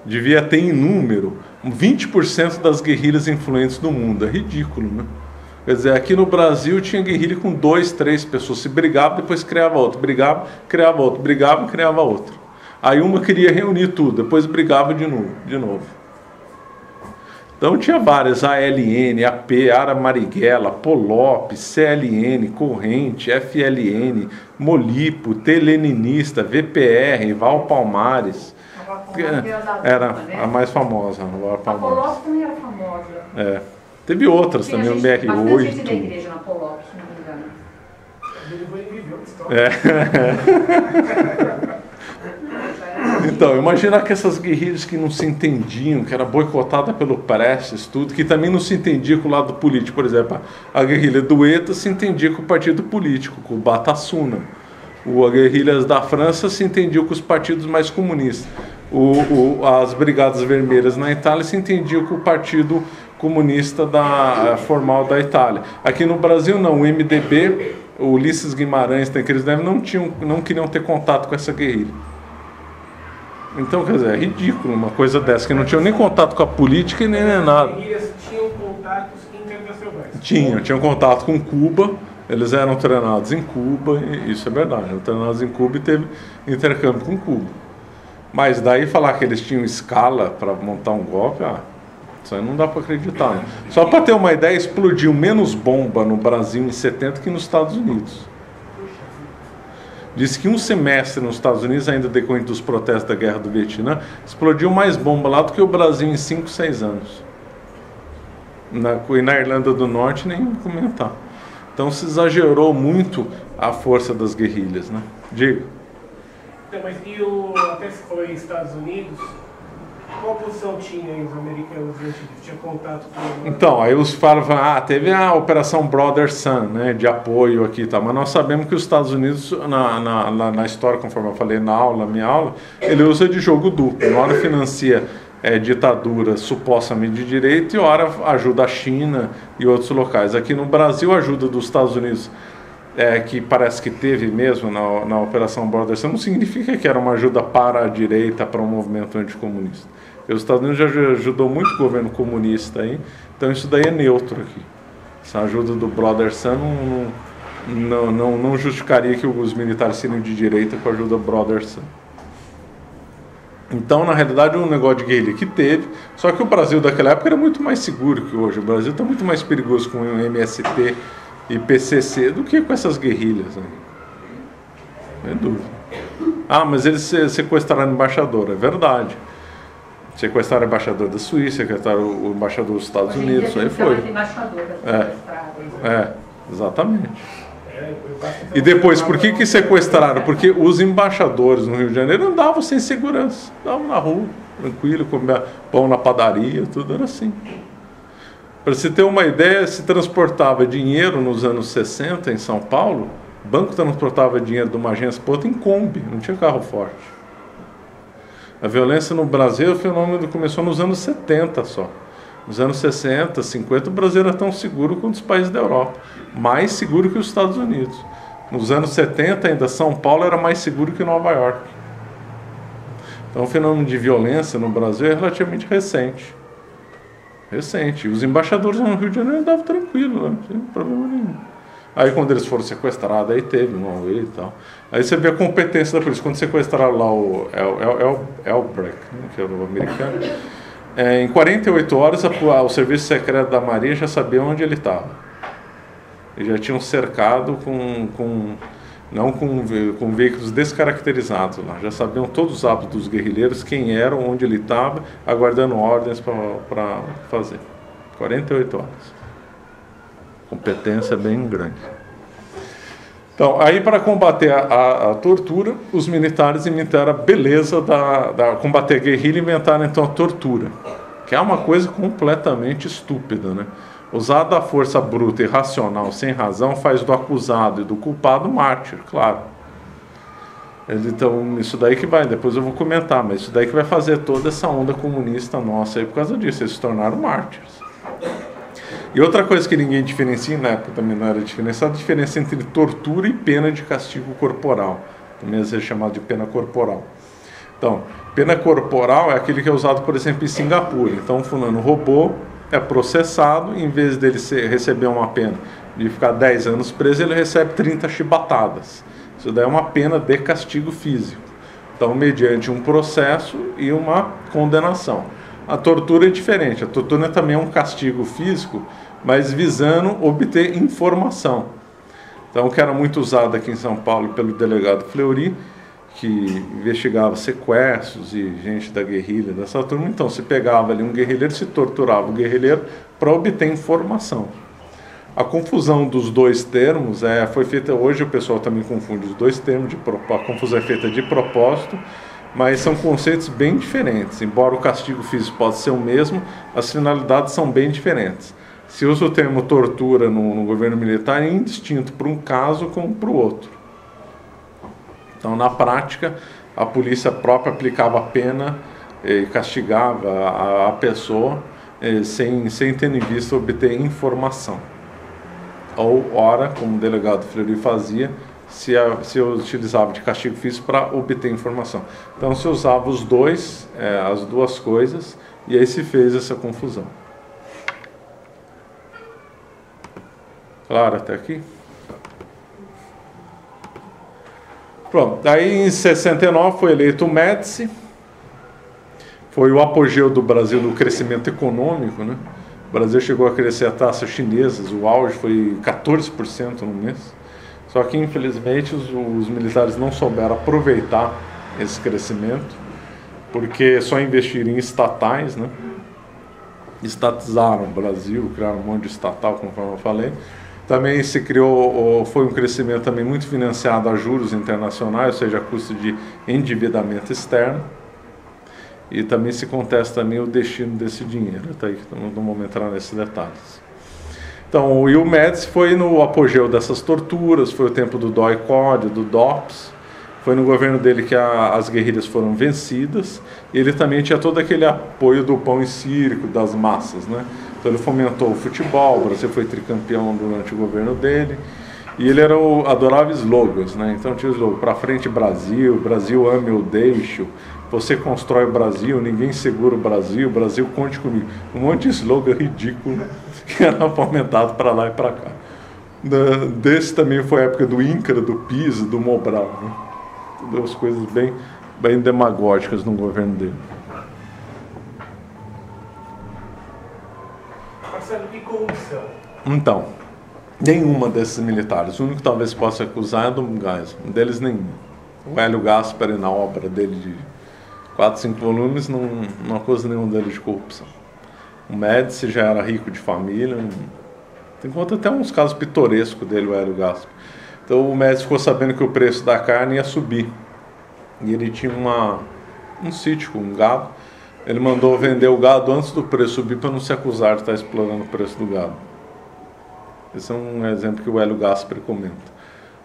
devia ter em número 20% das guerrilhas influentes do mundo. É ridículo, né? Quer dizer, aqui no Brasil tinha guerrilha com 2, 3 pessoas, se brigava, depois criava outro, brigava, criava outro, brigava, criava outro. Aí uma queria reunir tudo, depois brigava de novo. Então tinha várias, ALN, AP, Ara Marighella, Polop, CLN, Corrente, FLN, Molipo, Teleninista, VPR, Val Palmares. Era a mais famosa, a Val Palmares. A Polop também era famosa. Teve outras também, o BR8. Bastante gente da igreja na Polop, se não me engano. Ele viveu a história. Então, imaginar que essas guerrilhas que não se entendiam, que era boicotada pelo Prestes, tudo, que também não se entendia com o lado político. Por exemplo, a guerrilha do ETA se entendia com o partido político, com o Batasuna. As guerrilhas da França se entendiam com os partidos mais comunistas. As Brigadas Vermelhas na Itália se entendiam com o partido comunista formal da Itália. Aqui no Brasil não, o MDB, o Ulisses Guimarães, Tancredo Neves não queriam ter contato com essa guerrilha. Então, quer dizer, é ridículo uma coisa dessa, que não tinham nem contato com a política e nem nada. As guerrilhas tinham contatos internacionais. Tinham contato com Cuba, eles eram treinados em Cuba, e isso é verdade, eram treinados em Cuba e teve intercâmbio com Cuba. Mas daí falar que eles tinham escala para montar um golpe, isso aí não dá para acreditar. Né? Só para ter uma ideia, explodiu menos bomba no Brasil em 70 que nos Estados Unidos. Diz que um semestre nos Estados Unidos, ainda decorrente dos protestos da Guerra do Vietnã, explodiu mais bomba lá do que o Brasil em 5, 6 anos. E na Irlanda do Norte, nem comentar. Então se exagerou muito a força das guerrilhas, né? Diga. Então, mas até se foi Estados Unidos, qual posição tinha os americanos antes? Tinha contato com... Então, aí os falavam, teve a Operação Brother Sun, né, de apoio aqui e tal, mas nós sabemos que os Estados Unidos, na história, conforme eu falei na minha aula, ele usa de jogo duplo. Uma hora financia ditadura supostamente de direita e ora ajuda a China e outros locais. Aqui no Brasil, a ajuda dos Estados Unidos, que parece que teve mesmo na Operação Brother Sun, não significa que era uma ajuda para a direita, para um movimento anticomunista. Os Estados Unidos já ajudou muito o governo comunista aí, então isso daí é neutro aqui. Essa ajuda do Brother Sun não justificaria que os militares seriam de direita com a ajuda do Brother Sun. Então, na realidade, um negócio de guerrilha que teve, só que o Brasil daquela época era muito mais seguro que hoje. O Brasil está muito mais perigoso com o MST e PCC do que com essas guerrilhas. Né? Não é dúvida. Mas eles sequestraram o embaixador, é verdade. Sequestraram o embaixador da Suíça, sequestraram o embaixador dos Estados Unidos, aí foi. Exatamente. E depois, por que sequestraram? Porque os embaixadores no Rio de Janeiro andavam sem segurança, andavam na rua, tranquilo, comia pão na padaria, tudo era assim. Para você ter uma ideia, se transportava dinheiro nos anos 60 em São Paulo, o banco transportava dinheiro de uma agência para outra em Kombi, não tinha carro forte. A violência no Brasil, o fenômeno começou nos anos 70 só. Nos anos 60, 50, o Brasil era tão seguro quanto os países da Europa. Mais seguro que os Estados Unidos. Nos anos 70, ainda São Paulo era mais seguro que Nova York. Então o fenômeno de violência no Brasil é relativamente recente. Os embaixadores no Rio de Janeiro andavam tranquilo, não tinha problema nenhum. Aí quando eles foram sequestrados, aí teve um Huawei e tal. Aí você vê a competência da polícia. Quando sequestraram lá o Elbrecht, que era o americano, em 48 horas o serviço secreto da Marinha já sabia onde ele estava. Eles já tinham cercado não com veículos descaracterizados lá. Já sabiam todos os hábitos dos guerrilheiros, quem eram, onde ele estava, aguardando ordens para fazer. 48 horas. Competência bem grande. Então, aí para combater a tortura, os militares inventaram a beleza combater a guerrilha, inventaram então a tortura, que é uma coisa completamente estúpida, né? Usar da força bruta e irracional, sem razão, faz do acusado e do culpado mártir, claro. Então, isso daí que vai, depois eu vou comentar, mas isso daí que vai fazer toda essa onda comunista nossa aí por causa disso, eles se tornaram mártires. E outra coisa que ninguém diferencia, na época também não era diferenciada, a diferença entre tortura e pena de castigo corporal. Também às vezes chamado de pena corporal. Então, pena corporal é aquele que é usado, por exemplo, em Singapura. Então, o fulano roubou, é processado, em vez dele receber uma pena de ficar 10 anos preso, ele recebe 30 chibatadas. Isso daí é uma pena de castigo físico. Então, mediante um processo e uma condenação. A tortura é diferente. A tortura também é um castigo físico, mas visando obter informação. Então, o que era muito usado aqui em São Paulo pelo delegado Fleury, que investigava sequestros e gente da guerrilha, dessa turma. Então, se pegava ali um guerrilheiro, se torturava o guerrilheiro para obter informação. A confusão dos dois termos foi feita, hoje o pessoal também confunde os dois termos, a confusão é feita de propósito, mas são conceitos bem diferentes. Embora o castigo físico possa ser o mesmo, as finalidades são bem diferentes. Se usa o termo tortura no governo militar, é indistinto para um caso como para o outro. Então, na prática, a polícia própria aplicava a pena e castigava a pessoa sem ter em vista obter informação. Ou, ora, como o delegado Fleury fazia, se utilizava de castigo físico para obter informação. Então se usava os dois, as duas coisas, e aí se fez essa confusão. Claro até aqui? Pronto, daí em 69 foi eleito o Médici, foi o apogeu do Brasil no crescimento econômico, né? O Brasil chegou a crescer a taxas chinesas, o auge foi 14% no mês. Só que, infelizmente, os militares não souberam aproveitar esse crescimento, porque só investiram em estatais, né? Estatizaram o Brasil, criaram um monte de estatal, conforme eu falei. Também se criou, foi um crescimento também muito financiado a juros internacionais, ou seja, a custo de endividamento externo. E também se contesta também o destino desse dinheiro, até aí não vamos entrar nesses detalhes. Então, o Médici foi no apogeu dessas torturas, foi o tempo do DOI-CODE, do DOPS, foi no governo dele que as guerrilhas foram vencidas, e ele também tinha todo aquele apoio do pão e circo, das massas, né? Então ele fomentou o futebol, o Brasil foi tricampeão durante o governo dele, e ele adorava slogans, né? Então tinha o slogan, pra frente Brasil, Brasil ame ou deixo, você constrói o Brasil, ninguém segura o Brasil conte comigo. Um monte de slogan ridículo que era fomentado para lá e para cá. Desse também foi a época do INCRA, do PISA, do Mobral, né? Todas coisas bem demagógicas no governo dele. Marcelo, que corrupção? Então, nenhuma desses militares. O único que talvez possa acusar é do Geisel. Um deles nenhum. O Hélio Gaspari, na obra dele de 4, 5 volumes, não acusa nenhum deles de corrupção. O Médici já era rico de família. Tem conta até uns casos pitorescos dele, o Hélio Gaspari. Então o Médici ficou sabendo que o preço da carne ia subir. E ele tinha um sítio com um gado. Ele mandou vender o gado antes do preço subir para não se acusar de estar explorando o preço do gado. Esse é um exemplo que o Hélio Gaspari comenta.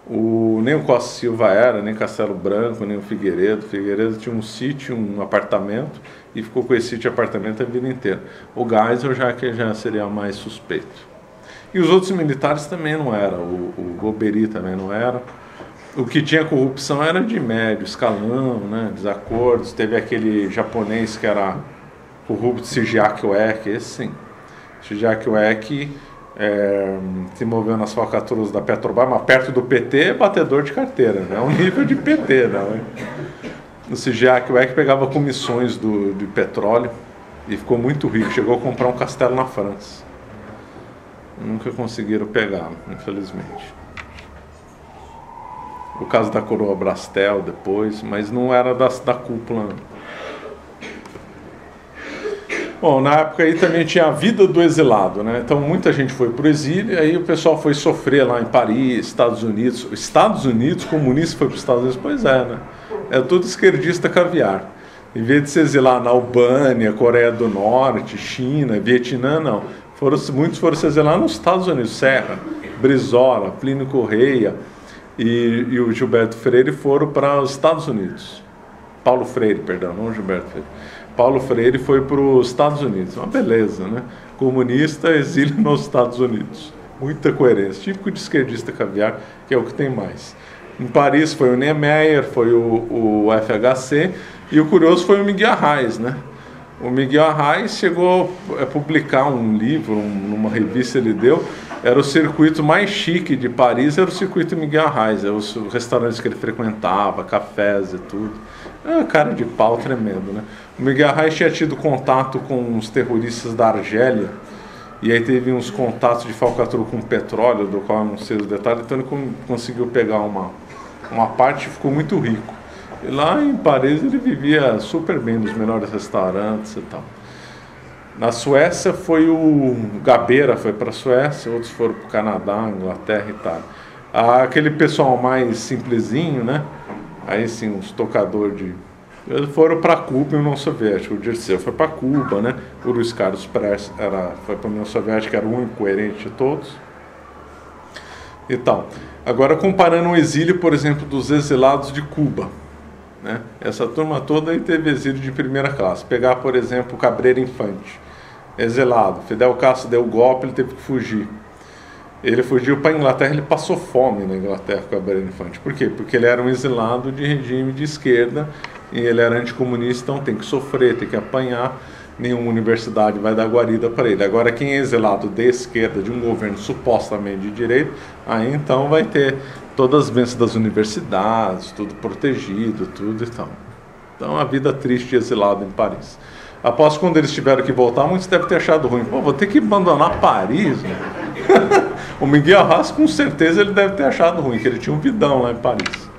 Nem o Costa Silva era, nem Castelo Branco, nem o Figueiredo. O Figueiredo tinha um sítio, um apartamento, e ficou com esse sítio e apartamento a vida inteira. O Geisel já seria mais suspeito. E os outros militares também não eram. O Goberi também não era. O que tinha corrupção era de médio escalão, né, desacordos. Teve aquele japonês que era corrupto, Shigeaki Ueki, esse sim. Shigeaki Ueki se moveu nas falcatruas da Petrobras, mas perto do PT é batedor de carteira, né? É um nível de PT, não é? O Shigeaki Ueki pegava comissões de petróleo e ficou muito rico, chegou a comprar um castelo na França. Nunca conseguiram pegá-lo, infelizmente. O caso da coroa Brastel depois, mas não era da cúpula. Bom, na época aí também tinha a vida do exilado, né? Então muita gente foi para o exílio, e aí o pessoal foi sofrer lá em Paris, Estados Unidos. Estados Unidos, comunista foi para os Estados Unidos? Pois é, né? É tudo esquerdista caviar. Em vez de se exilar na Albânia, Coreia do Norte, China, Vietnã, não. Muitos foram se exilar nos Estados Unidos, Serra, Brizola, Plínio Correia e o Gilberto Freire foram para os Estados Unidos. Paulo Freire, perdão, não Gilberto Freire. Paulo Freire foi para os Estados Unidos. Uma beleza, né? Comunista, exílio nos Estados Unidos. Muita coerência. Típico de esquerdista caviar, que é o que tem mais. Em Paris foi o Niemeyer, foi o FHC, e o curioso foi o Miguel Arraes, né? O Miguel Arraes chegou a publicar um livro, numa revista ele deu, era o circuito mais chique de Paris, era o circuito Miguel Arraes, os restaurantes que ele frequentava, cafés e tudo. É uma cara de pau tremendo, né? O Miguel Arraes tinha tido contato com os terroristas da Argélia, e aí teve uns contatos de falcatrua com petróleo, do qual eu não sei os detalhes, então ele conseguiu pegar uma parte e ficou muito rico. E lá em Paris ele vivia super bem nos melhores restaurantes e tal. Na Suécia foi o Gabeira, foi para a Suécia, outros foram para o Canadá, Inglaterra e tal. Aquele pessoal mais simplesinho, né? Aí sim, os tocadores de... Eles foram para Cuba e a União Soviética. O Dirceu foi para Cuba, né? O Luiz Carlos Prestes foi para a União Soviética, era o único coerente de todos. E tal. Agora comparando o exílio, por exemplo, dos exilados de Cuba, né? Essa turma toda aí teve exílio de primeira classe. Pegar, por exemplo, o Cabreira Infante, exilado. Fidel Castro deu golpe, ele teve que fugir. Ele fugiu para a Inglaterra, ele passou fome na Inglaterra com a Bela Infante. Por quê? Porque ele era um exilado de regime de esquerda e ele era anticomunista, então tem que sofrer, tem que apanhar, nenhuma universidade vai dar guarida para ele. Agora, quem é exilado de esquerda, de um governo supostamente de direita, aí então vai ter todas as bênçãos das universidades, tudo protegido, tudo e tal. Então, a vida triste de exilado em Paris. Após quando eles tiveram que voltar, muitos devem ter achado ruim. Pô, vou ter que abandonar Paris, né? O Miguel Arraes, com certeza, ele deve ter achado ruim, que ele tinha um vidão lá em Paris.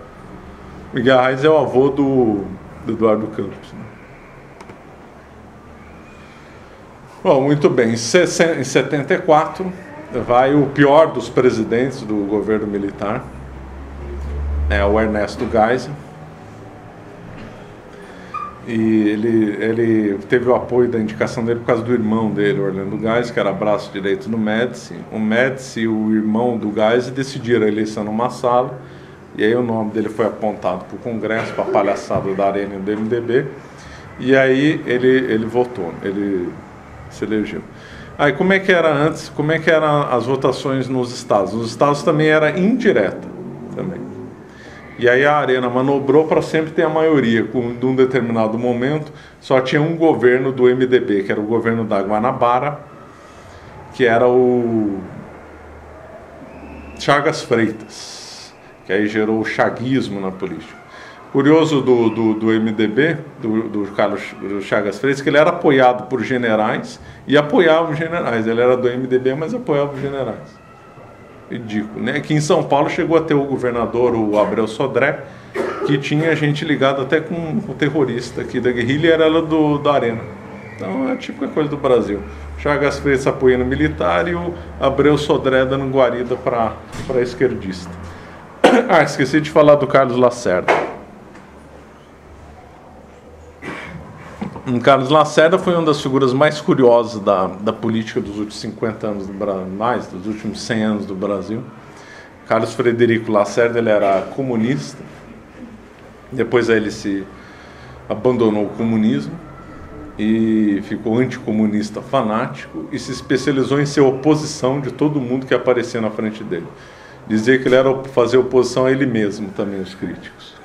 O Miguel Arraes é o avô do Eduardo Campos, né? Bom, muito bem. Em 74, vai o pior dos presidentes do governo militar, o Ernesto Geisel. E ele teve o apoio da indicação dele por causa do irmão dele, Orlando Geisel, que era braço direito do Médici. O Médici e o irmão do Geisel decidiram a eleição numa sala, e aí o nome dele foi apontado para o Congresso, para a palhaçada da Arena e do MDB, e aí ele votou, ele se elegeu. Aí como é que era antes, como é que eram as votações nos estados? Nos estados também era indireta, também. E aí a Arena manobrou para sempre ter a maioria. De um determinado momento, só tinha um governo do MDB, que era o governo da Guanabara, que era o Chagas Freitas, que aí gerou o chaguismo na política. Curioso do MDB, do Carlos Chagas Freitas, que ele era apoiado por generais e apoiava os generais. Ele era do MDB, mas apoiava os generais. Ridículo, né? Aqui em São Paulo chegou a ter o governador, o Abreu Sodré, que tinha gente ligada até com o terrorista aqui da guerrilha, e era ela da Arena. Então é a típica coisa do Brasil. Chagas Freitas apoiando militar e o Abreu Sodré dando guarida para esquerdista. Esqueci de falar do Carlos Lacerda. O Carlos Lacerda foi uma das figuras mais curiosas da política dos últimos 50 anos do Brasil, mais dos últimos 100 anos do Brasil. Carlos Frederico Lacerda, ele era comunista, depois aí ele se abandonou o comunismo e ficou anticomunista fanático e se especializou em ser oposição de todo mundo que aparecia na frente dele. Dizia que ele era fazer oposição a ele mesmo também, os críticos.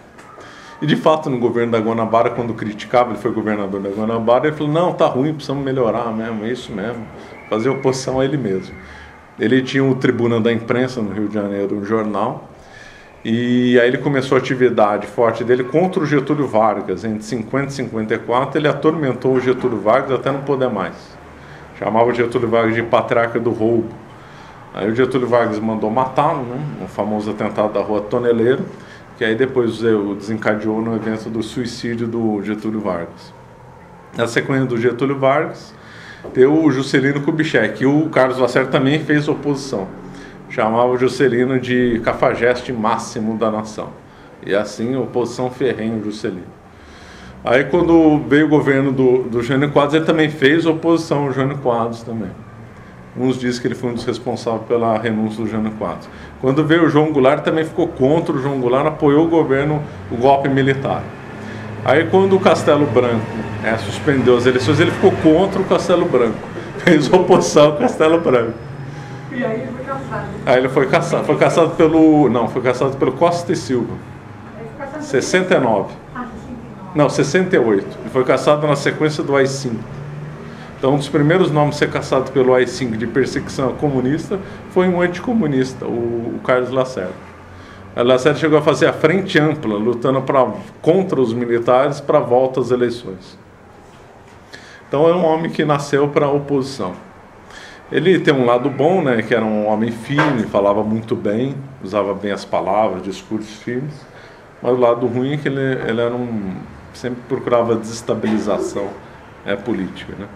E de fato, no governo da Guanabara, quando criticava, ele foi governador da Guanabara, ele falou, não, tá ruim, precisamos melhorar mesmo, é isso mesmo, fazer oposição a ele mesmo. Ele tinha o Tribuna da Imprensa no Rio de Janeiro, um jornal, e aí ele começou a atividade forte dele contra o Getúlio Vargas. Entre 50 e 54, ele atormentou o Getúlio Vargas até não poder mais. Chamava o Getúlio Vargas de patriarca do roubo. Aí o Getúlio Vargas mandou matá-lo, né, no famoso atentado da Rua Toneleiro, que aí depois desencadeou no evento do suicídio do Getúlio Vargas. Na sequência do Getúlio Vargas, deu o Juscelino Kubitschek, e o Carlos Lacerda também fez oposição. Chamava o Juscelino de cafajeste máximo da nação. E assim, oposição ferrenha ao Juscelino. Aí quando veio o governo do Jânio Quadros, ele também fez oposição ao Jânio Quadros também. Uns dizem que ele foi um dos responsáveis pela renúncia do Jânio Quadros. Quando veio o João Goulart, também ficou contra o João Goulart, apoiou o governo, o golpe militar. Aí quando o Castelo Branco suspendeu as eleições, ele ficou contra o Castelo Branco. Fez oposição ao Castelo Branco. E aí ele foi caçado. Aí ele foi caçado. Foi caçado pelo Costa e Silva. 69. Não, 68. Ele foi caçado na sequência do AI-5. Então, um dos primeiros nomes a ser caçado pelo AI-5 de perseguição comunista foi um anticomunista, o Carlos Lacerda. O Lacerda chegou a fazer a frente ampla, lutando contra os militares para a volta às eleições. Então, é um homem que nasceu para a oposição. Ele tem um lado bom, né, que era um homem firme, falava muito bem, usava bem as palavras, discursos firmes. Mas o lado ruim é que ele era sempre procurava desestabilização política, né?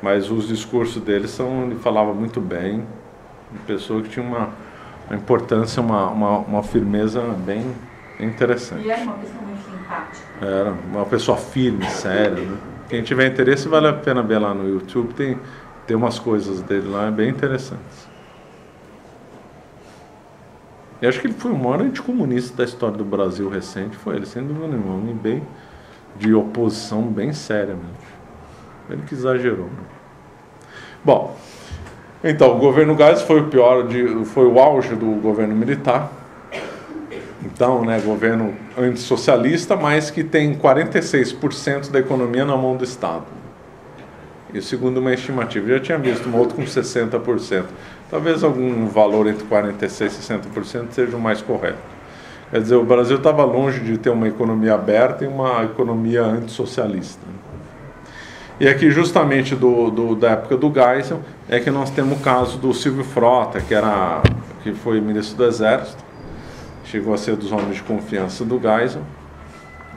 Mas os discursos dele ele falava muito bem, uma pessoa que tinha uma importância, uma firmeza bem interessante. E era uma pessoa muito simpática. Era uma pessoa firme, séria, né? Quem tiver interesse, vale a pena ver lá no YouTube, tem umas coisas dele lá bem interessantes. Eu acho que ele foi o maior anticomunista da história do Brasil recente, foi ele, sem dúvida nenhuma, um homem bem de oposição bem séria mesmo. Ele que exagerou. Bom, Então, o governo Geisel foi o pior, foi o auge do governo militar. Então, né, governo antissocialista, mas que tem 46% da economia na mão do Estado. E segundo uma estimativa, já tinha visto uma outra com 60%. Talvez algum valor entre 46% e 60% seja o mais correto. Quer dizer, o Brasil estava longe de ter uma economia aberta e uma economia antissocialista. E aqui, justamente da época do Geisel, é que nós temos o caso do Silvio Frota, que foi ministro do Exército, chegou a ser dos homens de confiança do Geisel.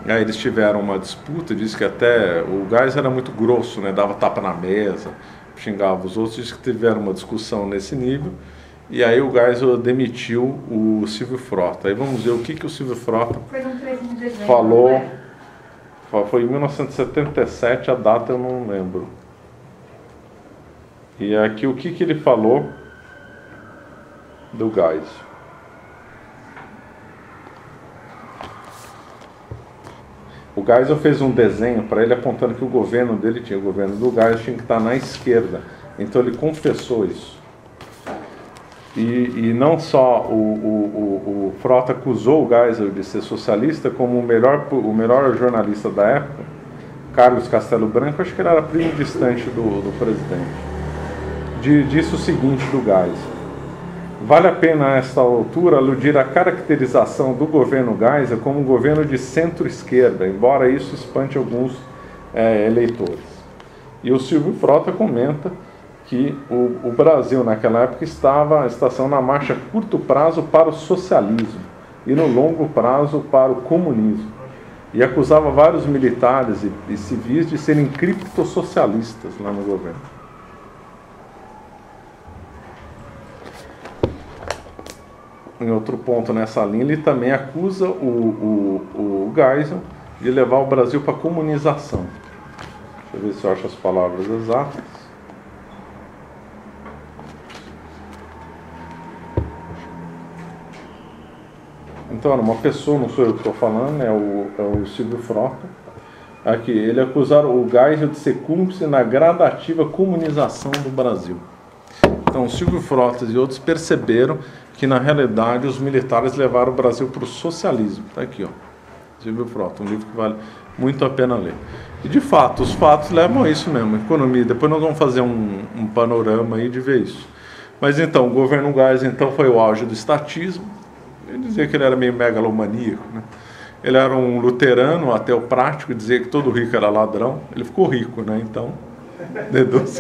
Aí eles tiveram uma disputa, diz que até o Geisel era muito grosso, né? Dava tapa na mesa, xingava os outros, diz que tiveram uma discussão nesse nível. E aí o Geisel demitiu o Silvio Frota. Aí vamos ver o que o Silvio Frota falou. Foi em 1977, a data eu não lembro. E aqui o que ele falou do Geisel. O Geisel fez um desenho para ele apontando que o governo dele, o governo do Geisel, tinha que estar na esquerda. Então ele confessou isso. E não só o Frota acusou o Geisel de ser socialista, como o melhor jornalista da época, Carlos Castelo Branco, acho que ele era primo distante do presidente, disse o seguinte do Geisel: vale a pena a esta altura aludir à caracterização do governo Geisel como um governo de centro-esquerda, embora isso espante alguns eleitores. E o Silvio Frota comenta que o Brasil naquela época estação na marcha a curto prazo para o socialismo e no longo prazo para o comunismo, e acusava vários militares e civis de serem criptossocialistas lá no governo. Em outro ponto nessa linha, ele também acusa o Geisel de levar o Brasil para a comunização. Deixa eu ver se eu acho as palavras exatas. Então, uma pessoa, não sou eu que estou falando, é o Silvio Frota. Aqui, ele acusaram o Geisel de ser cúmplice na gradativa comunização do Brasil. Então, o Silvio Frota e outros perceberam que, na realidade, os militares levaram o Brasil para o socialismo. Está aqui, ó. Silvio Frota, um livro que vale muito a pena ler. E, de fato, os fatos levam a isso mesmo, economia. Depois nós vamos fazer um panorama aí de ver isso. Mas, então, o governo Geisel foi o auge do estatismo. Ele dizia que ele era meio megalomaníaco, né? Ele era um luterano, ateu prático, dizia que todo rico era ladrão. Ele ficou rico, né? Então, deduz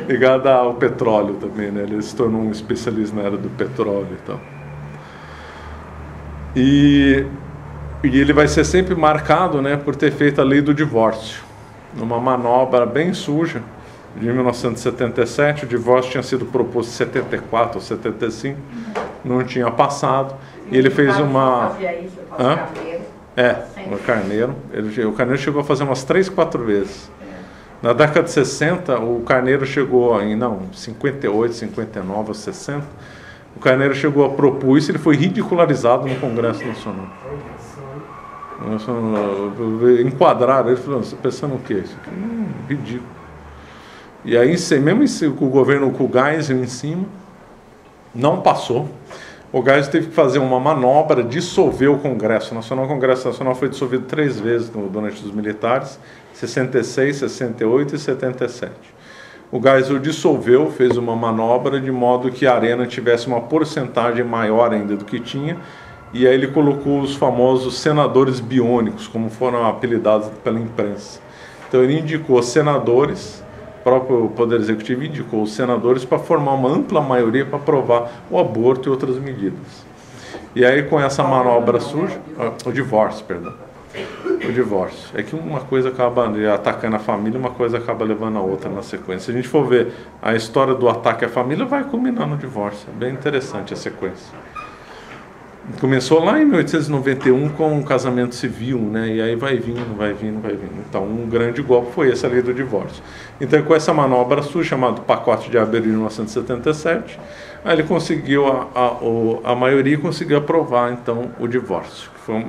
ligado ao petróleo também, né? Ele se tornou um especialista na era do petróleo e tal. E ele vai ser sempre marcado, né, por ter feito a lei do divórcio, numa manobra bem suja. De 1977, o divórcio tinha sido proposto em 74 ou 75, não tinha passado. E ele fez uma... o Carneiro. O Carneiro chegou a fazer umas 3, 4 vezes. Na década de 60, o Carneiro chegou em 58, 59, 60. O Carneiro chegou a propor isso e ele foi ridicularizado no Congresso Nacional. Enquadraram ele, falou: você está pensando o quê? Isso aqui é ridículo. E aí, mesmo com o governo, com o Geisel em cima, não passou. O Geisel teve que fazer uma manobra, dissolver o Congresso Nacional. O Congresso Nacional foi dissolvido 3 vezes durante os militares, 66, 68 e 77. O Geisel dissolveu, fez uma manobra de modo que a Arena tivesse uma porcentagem maior ainda do que tinha, e aí ele colocou os famosos senadores biônicos, como foram apelidados pela imprensa. Então ele indicou senadores, o próprio Poder Executivo indicou os senadores para formar uma ampla maioria para aprovar o aborto e outras medidas. E aí, com essa manobra suja, o divórcio. É que uma coisa acaba atacando a família, uma coisa acaba levando a outra na sequência. Se a gente for ver a história do ataque à família, vai culminar no divórcio. É bem interessante a sequência. Começou lá em 1891 com um casamento civil, né? E aí vai vindo. Então, um grande golpe foi essa lei do divórcio. Então, com essa manobra suja, chamado Pacote de Abril de 1977, aí ele conseguiu, a maioria conseguiu aprovar, então, o divórcio. Que foi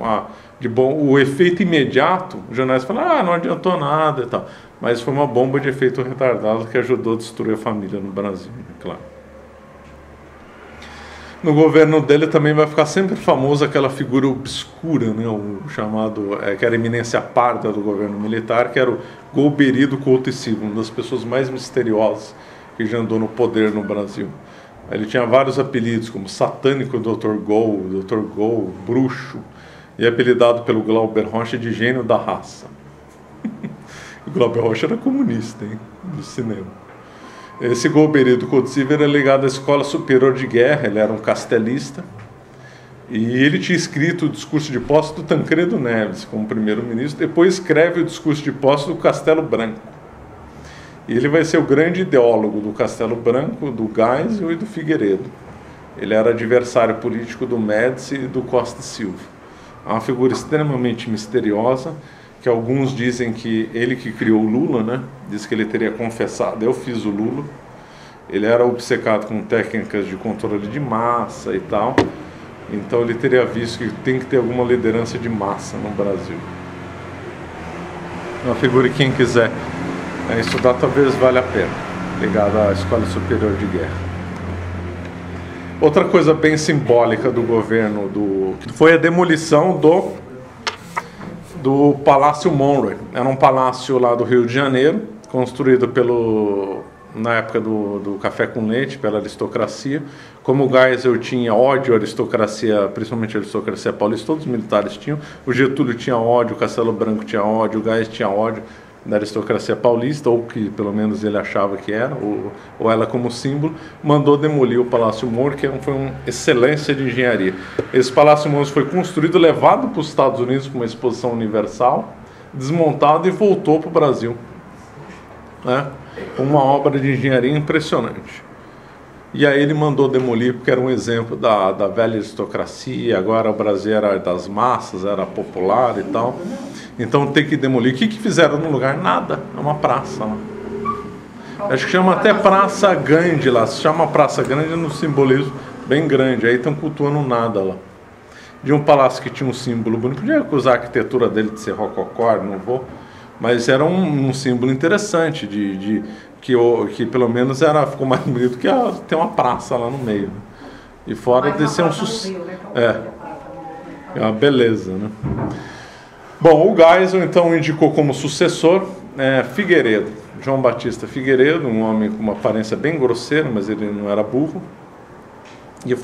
o efeito imediato, os jornais falaram: não adiantou nada e tal. mas foi uma bomba de efeito retardado que ajudou a destruir a família no Brasil, claro. No governo dele também vai ficar sempre famosa aquela figura obscura, né, o chamado, que era a eminência parda do governo militar, que era o Golbery do Couto e Silva, uma das pessoas mais misteriosas que já andou no poder no Brasil. Ele tinha vários apelidos, como Satânico Dr. Gol, Bruxo, e apelidado pelo Glauber Rocha de Gênio da Raça. O Glauber Rocha era comunista, hein, do cinema. Esse Golbery do Couto Silva era ligado à Escola Superior de Guerra, ele era um castelista, e ele tinha escrito o discurso de posse do Tancredo Neves como primeiro-ministro, depois escreve o discurso de posse do Castelo Branco. E ele vai ser o grande ideólogo do Castelo Branco, do Geisel e do Figueiredo. Ele era adversário político do Médici e do Costa e Silva. É uma figura extremamente misteriosa, que alguns dizem que ele que criou o Lula, né? Diz que ele teria confessado, eu fiz o Lula. Ele era obcecado com técnicas de controle de massa e tal. Então ele teria visto que tem que ter alguma liderança de massa no Brasil. Uma figura que quem quiser estudar talvez valha a pena, ligada à Escola Superior de Guerra. Outra coisa bem simbólica do governo que foi a demolição do Palácio Monroe. Era um palácio lá do Rio de Janeiro, construído na época do café com leite, pela aristocracia. Como o Geisel tinha ódio à aristocracia, principalmente a aristocracia paulista, todos os militares tinham. O Getúlio tinha ódio, o Castelo Branco tinha ódio, o Geisel tinha ódio da aristocracia paulista, ou que pelo menos ele achava que era, ou ela como símbolo, mandou demolir o Palácio Monroe, que foi uma excelência de engenharia. Esse Palácio Monroe foi construído, levado para os Estados Unidos para uma exposição universal, desmontado e voltou para o Brasil. Uma obra de engenharia impressionante. E aí ele mandou demolir, porque era um exemplo da velha aristocracia, agora o Brasil era das massas, era popular e tal. Então tem que demolir. O que fizeram no lugar? Nada. É uma praça lá. Acho que chama até Praça Gandhi lá. Se chama Praça Gandhi no simbolismo bem grande. Aí estão cultuando nada lá. De um palácio que tinha um símbolo bonito. Podia acusar a arquitetura dele de ser rococó, não vou. Mas era um símbolo interessante, que pelo menos ficou mais bonito que ter uma praça lá no meio. E fora de ser um sucesso. É uma beleza, né? Bom, o Geisel então indicou como sucessor Figueiredo, João Batista Figueiredo, um homem com uma aparência bem grosseira, mas ele não era burro. E o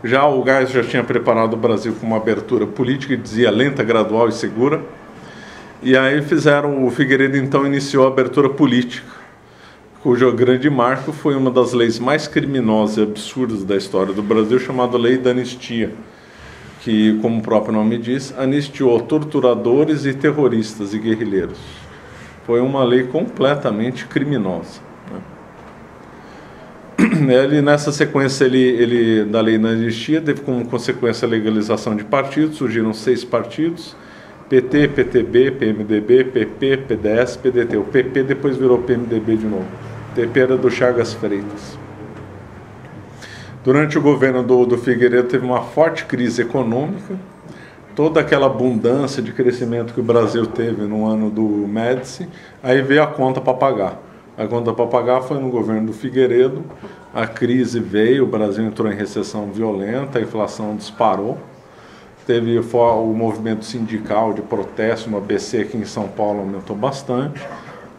Geisel já tinha preparado o Brasil com uma abertura política, que dizia lenta, gradual e segura. E aí o Figueiredo então iniciou a abertura política, cujo grande marco foi uma das leis mais criminosas e absurdas da história do Brasil, chamada Lei da Anistia, que, como o próprio nome diz, anistiou torturadores e terroristas e guerrilheiros. Foi uma lei completamente criminosa. Nessa sequência da Lei da Anistia, teve como consequência a legalização de partidos, surgiram 6 partidos, PT, PTB, PMDB, PP, PDS, PDT. O PP depois virou PMDB de novo. O PP era do Chagas Freitas. Durante o governo do Figueiredo teve uma forte crise econômica, toda aquela abundância de crescimento que o Brasil teve no ano do Médici, aí veio a conta para pagar. A conta para pagar foi no governo do Figueiredo, a crise veio, o Brasil entrou em recessão violenta, a inflação disparou, teve o movimento sindical de protesto, uma ABC aqui em São Paulo aumentou bastante,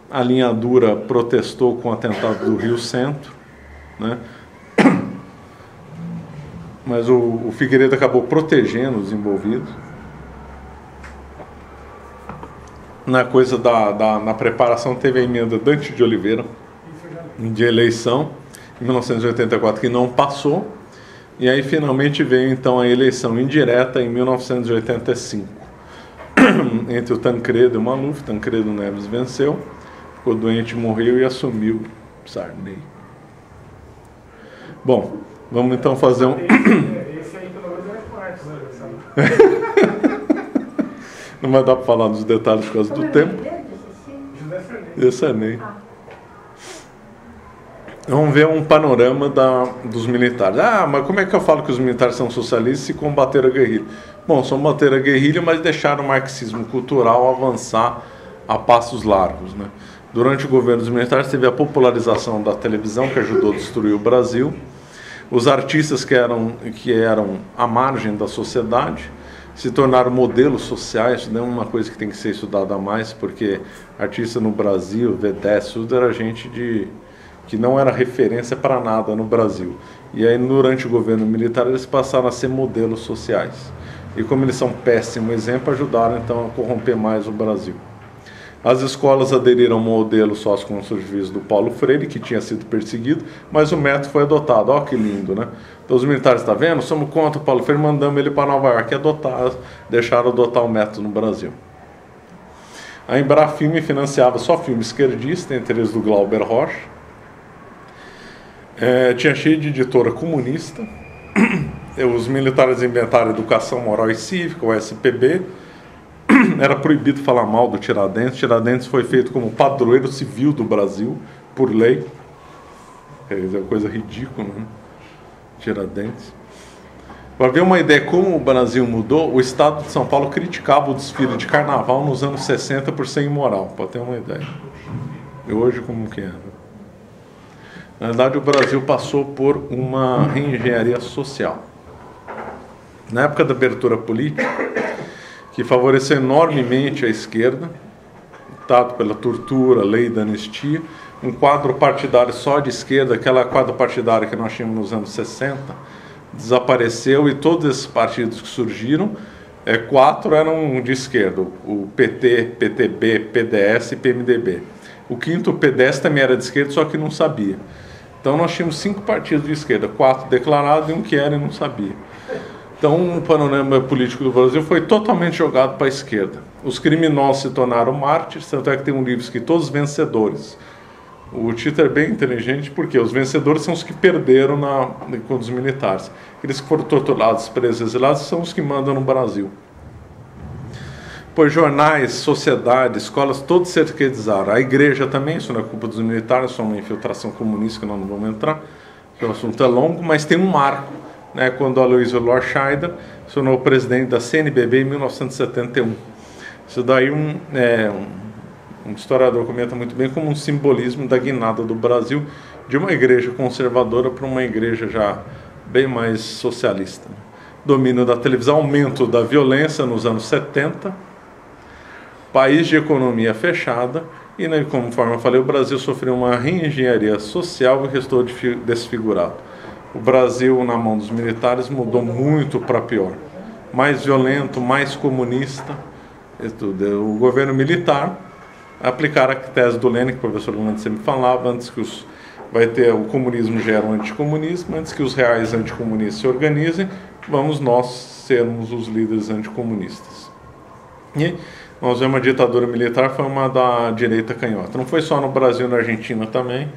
a linha dura protestou com o atentado do Rio Centro, né? Mas o Figueiredo acabou protegendo os envolvidos. Na preparação teve a emenda Dante de Oliveira, de eleição, em 1984, que não passou. E aí finalmente veio então a eleição indireta em 1985. Entre o Tancredo e o Maluf. Tancredo Neves venceu, ficou doente, morreu e assumiu Sarney. Bom, vamos então fazer um... Esse aí pelo menos é forte, Não vai dar para falar dos detalhes por causa do tempo. José Sarney. Vamos ver um panorama dos militares. Mas como é que eu falo que os militares são socialistas e combateram a guerrilha? Bom, combateram a guerrilha, mas deixaram o marxismo cultural avançar a passos largos, né? Durante o governo dos militares teve a popularização da televisão, que ajudou a destruir o Brasil. Os artistas que eram à margem da sociedade se tornaram modelos sociais. Isso não é uma coisa que tem que ser estudada mais, porque artista no Brasil, V10, tudo era gente que não era referência para nada no Brasil. E aí, durante o governo militar, eles passaram a ser modelos sociais. E como eles são péssimo exemplo, ajudaram então a corromper mais o Brasil. As escolas aderiram ao modelo sócio-construtivismo do Paulo Freire, que tinha sido perseguido, mas o método foi adotado. Olha que lindo, né? Então os militares, está vendo? Somos contra o Paulo Freire, mandamos ele para Nova York deixaram adotar o método no Brasil. A Embrafilme financiava só filmes esquerdistas, entre eles do Glauber Rocha. Tinha cheio de editora comunista. Os militares inventaram Educação Moral e Cívica, o SPB. Era proibido falar mal do Tiradentes. Tiradentes foi feito como padroeiro civil do Brasil, por lei. É uma coisa ridícula, né? Tiradentes. Para ver uma ideia como o Brasil mudou, o Estado de São Paulo criticava o desfile de carnaval nos anos 60 por ser imoral, para ter uma ideia. E hoje como que é? Na verdade, o Brasil passou por uma reengenharia social. Na época da abertura política, que favoreceu enormemente a esquerda, dado pela tortura, lei da anistia, um quadro partidário só de esquerda, aquela quadro partidária que nós tínhamos nos anos 60, desapareceu, e todos esses partidos que surgiram, 4 eram de esquerda: o PT, PTB, PDS e PMDB. O quinto, o PDS, também era de esquerda, só que não sabia. Então nós tínhamos 5 partidos de esquerda, 4 declarados e um que era e não sabia. Então o panorama político do Brasil foi totalmente jogado para a esquerda. Os criminosos se tornaram mártires, tanto é que tem um livro escrito Os Vencedores. O título é bem inteligente, porque os vencedores são os que perderam com os militares. Aqueles que foram torturados, presos, exilados, são os que mandam no Brasil. Pois jornais, sociedade, escolas, todos se esquerdizaram. A igreja também, isso não é culpa dos militares, só uma infiltração comunista que nós não vamos entrar, porque o assunto é longo, mas tem um marco, né, quando Aloysio Lorscheider se tornou presidente da CNBB em 1971. Isso daí um historiador comenta muito bem como um simbolismo da guinada do Brasil de uma igreja conservadora para uma igreja já bem mais socialista. Domínio da televisão, aumento da violência nos anos 70, país de economia fechada, e, né, conforme eu falei, o Brasil sofreu uma reengenharia social e restou desfigurado. O Brasil, na mão dos militares, mudou muito para pior. Mais violento, mais comunista. O governo militar aplicar a tese do Lenin, que o professor Lenin sempre falava, antes que o comunismo gera um anticomunismo, antes que os reais anticomunistas se organizem, vamos nós sermos os líderes anticomunistas. E nós vemos a ditadura militar foi uma da direita canhota. Não foi só no Brasil, na Argentina também.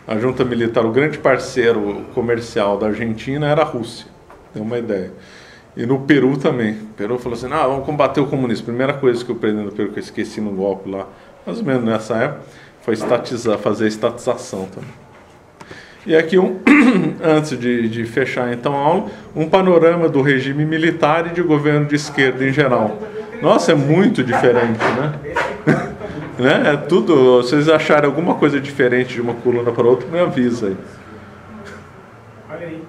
A junta militar, o grande parceiro comercial da Argentina era a Rússia, tem uma ideia. E no Peru também. O Peru falou assim, vamos combater o comunismo. Primeira coisa que o presidente do Peru, que eu esqueci no golpe lá, mais ou menos nessa época, foi fazer estatização também. E aqui, antes de fechar então a aula, um panorama do regime militar e de governo de esquerda em geral. Nossa, é muito diferente, né? É tudo, vocês acharem alguma coisa diferente de uma coluna para outra, me avisa aí. Olha aí.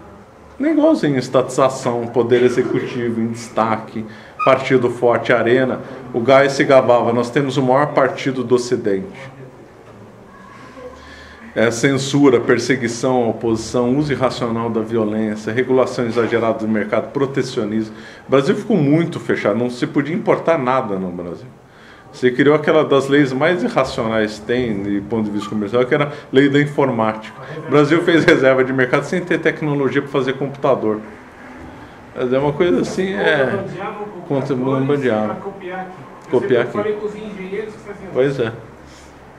Igualzinho, estatização, poder executivo em destaque, partido forte, arena. O Gás se gabava, nós temos o maior partido do Ocidente. Censura, perseguição, oposição, uso irracional da violência, regulação exagerada do mercado, protecionismo. O Brasil ficou muito fechado, não se podia importar nada no Brasil. Você criou aquela das leis mais irracionais que tem, de ponto de vista comercial, que era a lei da informática. O Brasil fez reserva de mercado sem ter tecnologia para fazer computador. Mas é uma coisa assim, contrabandeavam. Copiar aqui. Eu falei com os engenheiros que faziam. Pois é.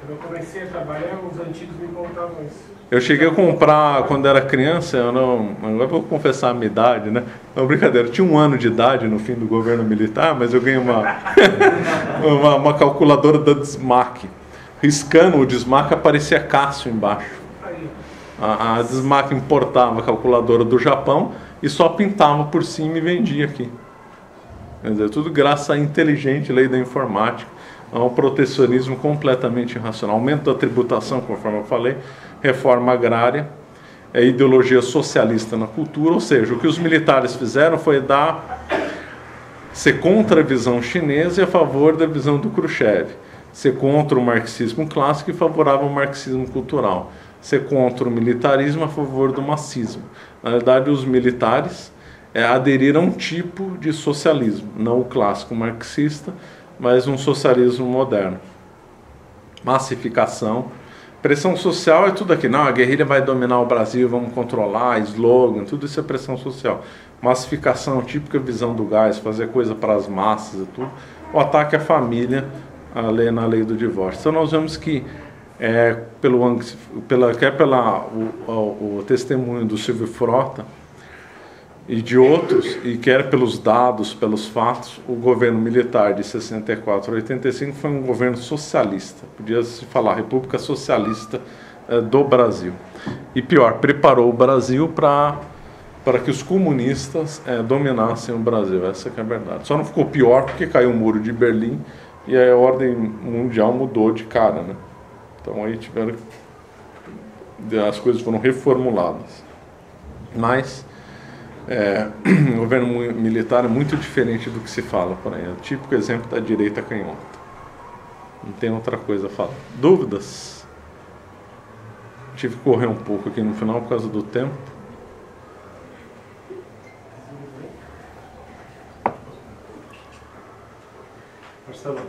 Quando eu comecei a trabalhar, os antigos me contavam isso. Eu cheguei a comprar, quando era criança, agora eu vou confessar a minha idade, né? Não, brincadeira, eu tinha 1 ano de idade no fim do governo militar, mas eu ganhei uma calculadora da Dismac. Riscando o Dismac, aparecia Cássio embaixo. A Dismac importava a calculadora do Japão e só pintava por cima e vendia aqui. Quer dizer, tudo graças à inteligente lei da informática. a um protecionismo completamente irracional. Aumento da tributação, conforme eu falei, reforma agrária, ideologia socialista na cultura, ou seja, o que os militares fizeram foi ser contra a visão chinesa e a favor da visão do Khrushchev, ser contra o marxismo clássico e favorável ao marxismo cultural, ser contra o militarismo a favor do macismo. Na verdade, os militares aderiram a um tipo de socialismo, não o clássico marxista, mas um socialismo moderno. Massificação, pressão social é tudo aqui. Não, a guerrilha vai dominar o Brasil, vamos controlar, slogan, tudo isso é pressão social. Massificação, típica visão do Gás, fazer coisa para as massas e tudo. O ataque à família, na lei do divórcio. Então nós vemos que o testemunho do Silvio Frota e de outros, e quer pelos dados, pelos fatos, o governo militar de 64 a 85 foi um governo socialista, podia-se falar República Socialista do Brasil. E pior, preparou o Brasil para que os comunistas dominassem o Brasil, essa que é a verdade. Só não ficou pior porque caiu o muro de Berlim e a ordem mundial mudou de cara, né? Então aí as coisas foram reformuladas. Mas o governo militar é muito diferente do que se fala por aí. É o típico exemplo da direita canhota. Não tem outra coisa a falar. Dúvidas? Tive que correr um pouco aqui no final por causa do tempo. Marcelo,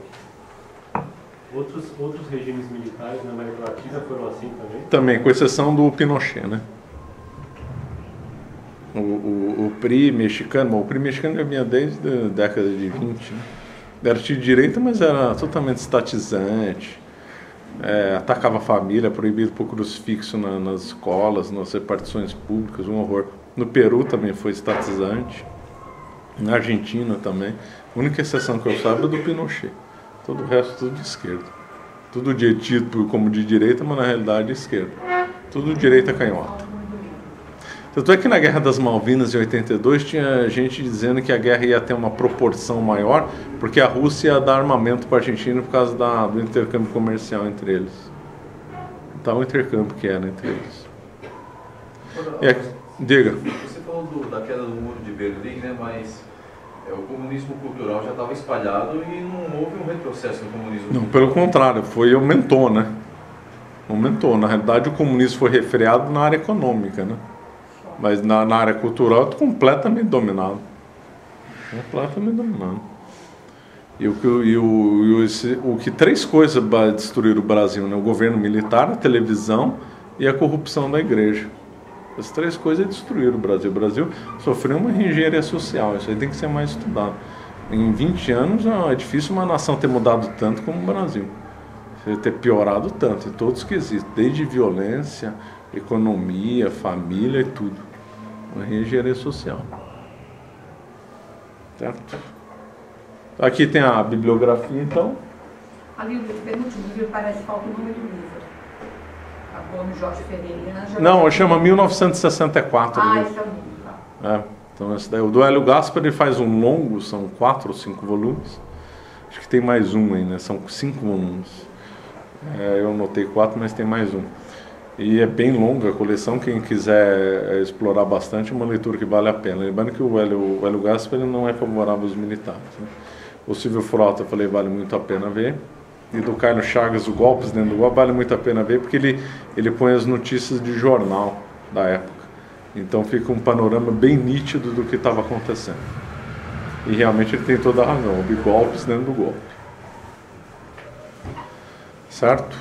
outros regimes militares na América Latina foram assim também? Também, com exceção do Pinochet, né? O PRI mexicano, bom, o PRI mexicano já vinha desde a década de 20, né? Era de direita, mas era totalmente estatizante, atacava a família, proibido por crucifixo nas escolas, nas repartições públicas, um horror. No Peru também foi estatizante, na Argentina também. A única exceção que eu saiba é do Pinochet, todo o resto tudo de esquerda. Tudo dito como de direita, mas na realidade de esquerda. Tudo direita canhota. Tanto é que na Guerra das Malvinas, em 82, tinha gente dizendo que a guerra ia ter uma proporção maior, porque a Rússia ia dar armamento para a Argentina por causa do intercâmbio comercial entre eles. Então, o intercâmbio que era entre eles. Diga. Você falou da queda do muro de Berlim, né? Mas o comunismo cultural já estava espalhado e não houve um retrocesso no comunismo cultural. Não, pelo contrário, aumentou, né? Aumentou. Na realidade, o comunismo foi refreado na área econômica, né? Mas na área cultural é completamente dominado. Completamente dominado. O que três coisas destruíram o Brasil, né? O governo militar, a televisão e a corrupção da igreja. As três coisas destruíram o Brasil. O Brasil sofreu uma reengenharia social. Isso aí tem que ser mais estudado. Em 20 anos é difícil uma nação ter mudado tanto como o Brasil. Ter piorado tanto, em todos os quesitos, desde violência, economia, família e tudo. Uma reengenharia social. Certo? Aqui tem a bibliografia, então. Ali o penúltimo livro parece que falta o nome do livro. Acabou no Jorge Ferreira. Não, chama 1964. Esse é o livro. Tá. Então esse daí. O do Hélio Gaspari faz um longo, são 4 ou 5 volumes. Acho que tem mais um ainda, são 5 volumes. Eu anotei 4, mas tem mais um. E é bem longa a coleção, quem quiser explorar bastante, é uma leitura que vale a pena. Lembrando que o Hélio Gaspari não é favorável aos militares, né? O Silvio Frota, eu falei, vale muito a pena ver. E do Carlos Chagas, o Golpes Dentro do Golpe, vale muito a pena ver, porque ele põe as notícias de jornal da época. Então fica um panorama bem nítido do que estava acontecendo. E realmente ele tem toda a razão, houve golpes dentro do golpe. Certo?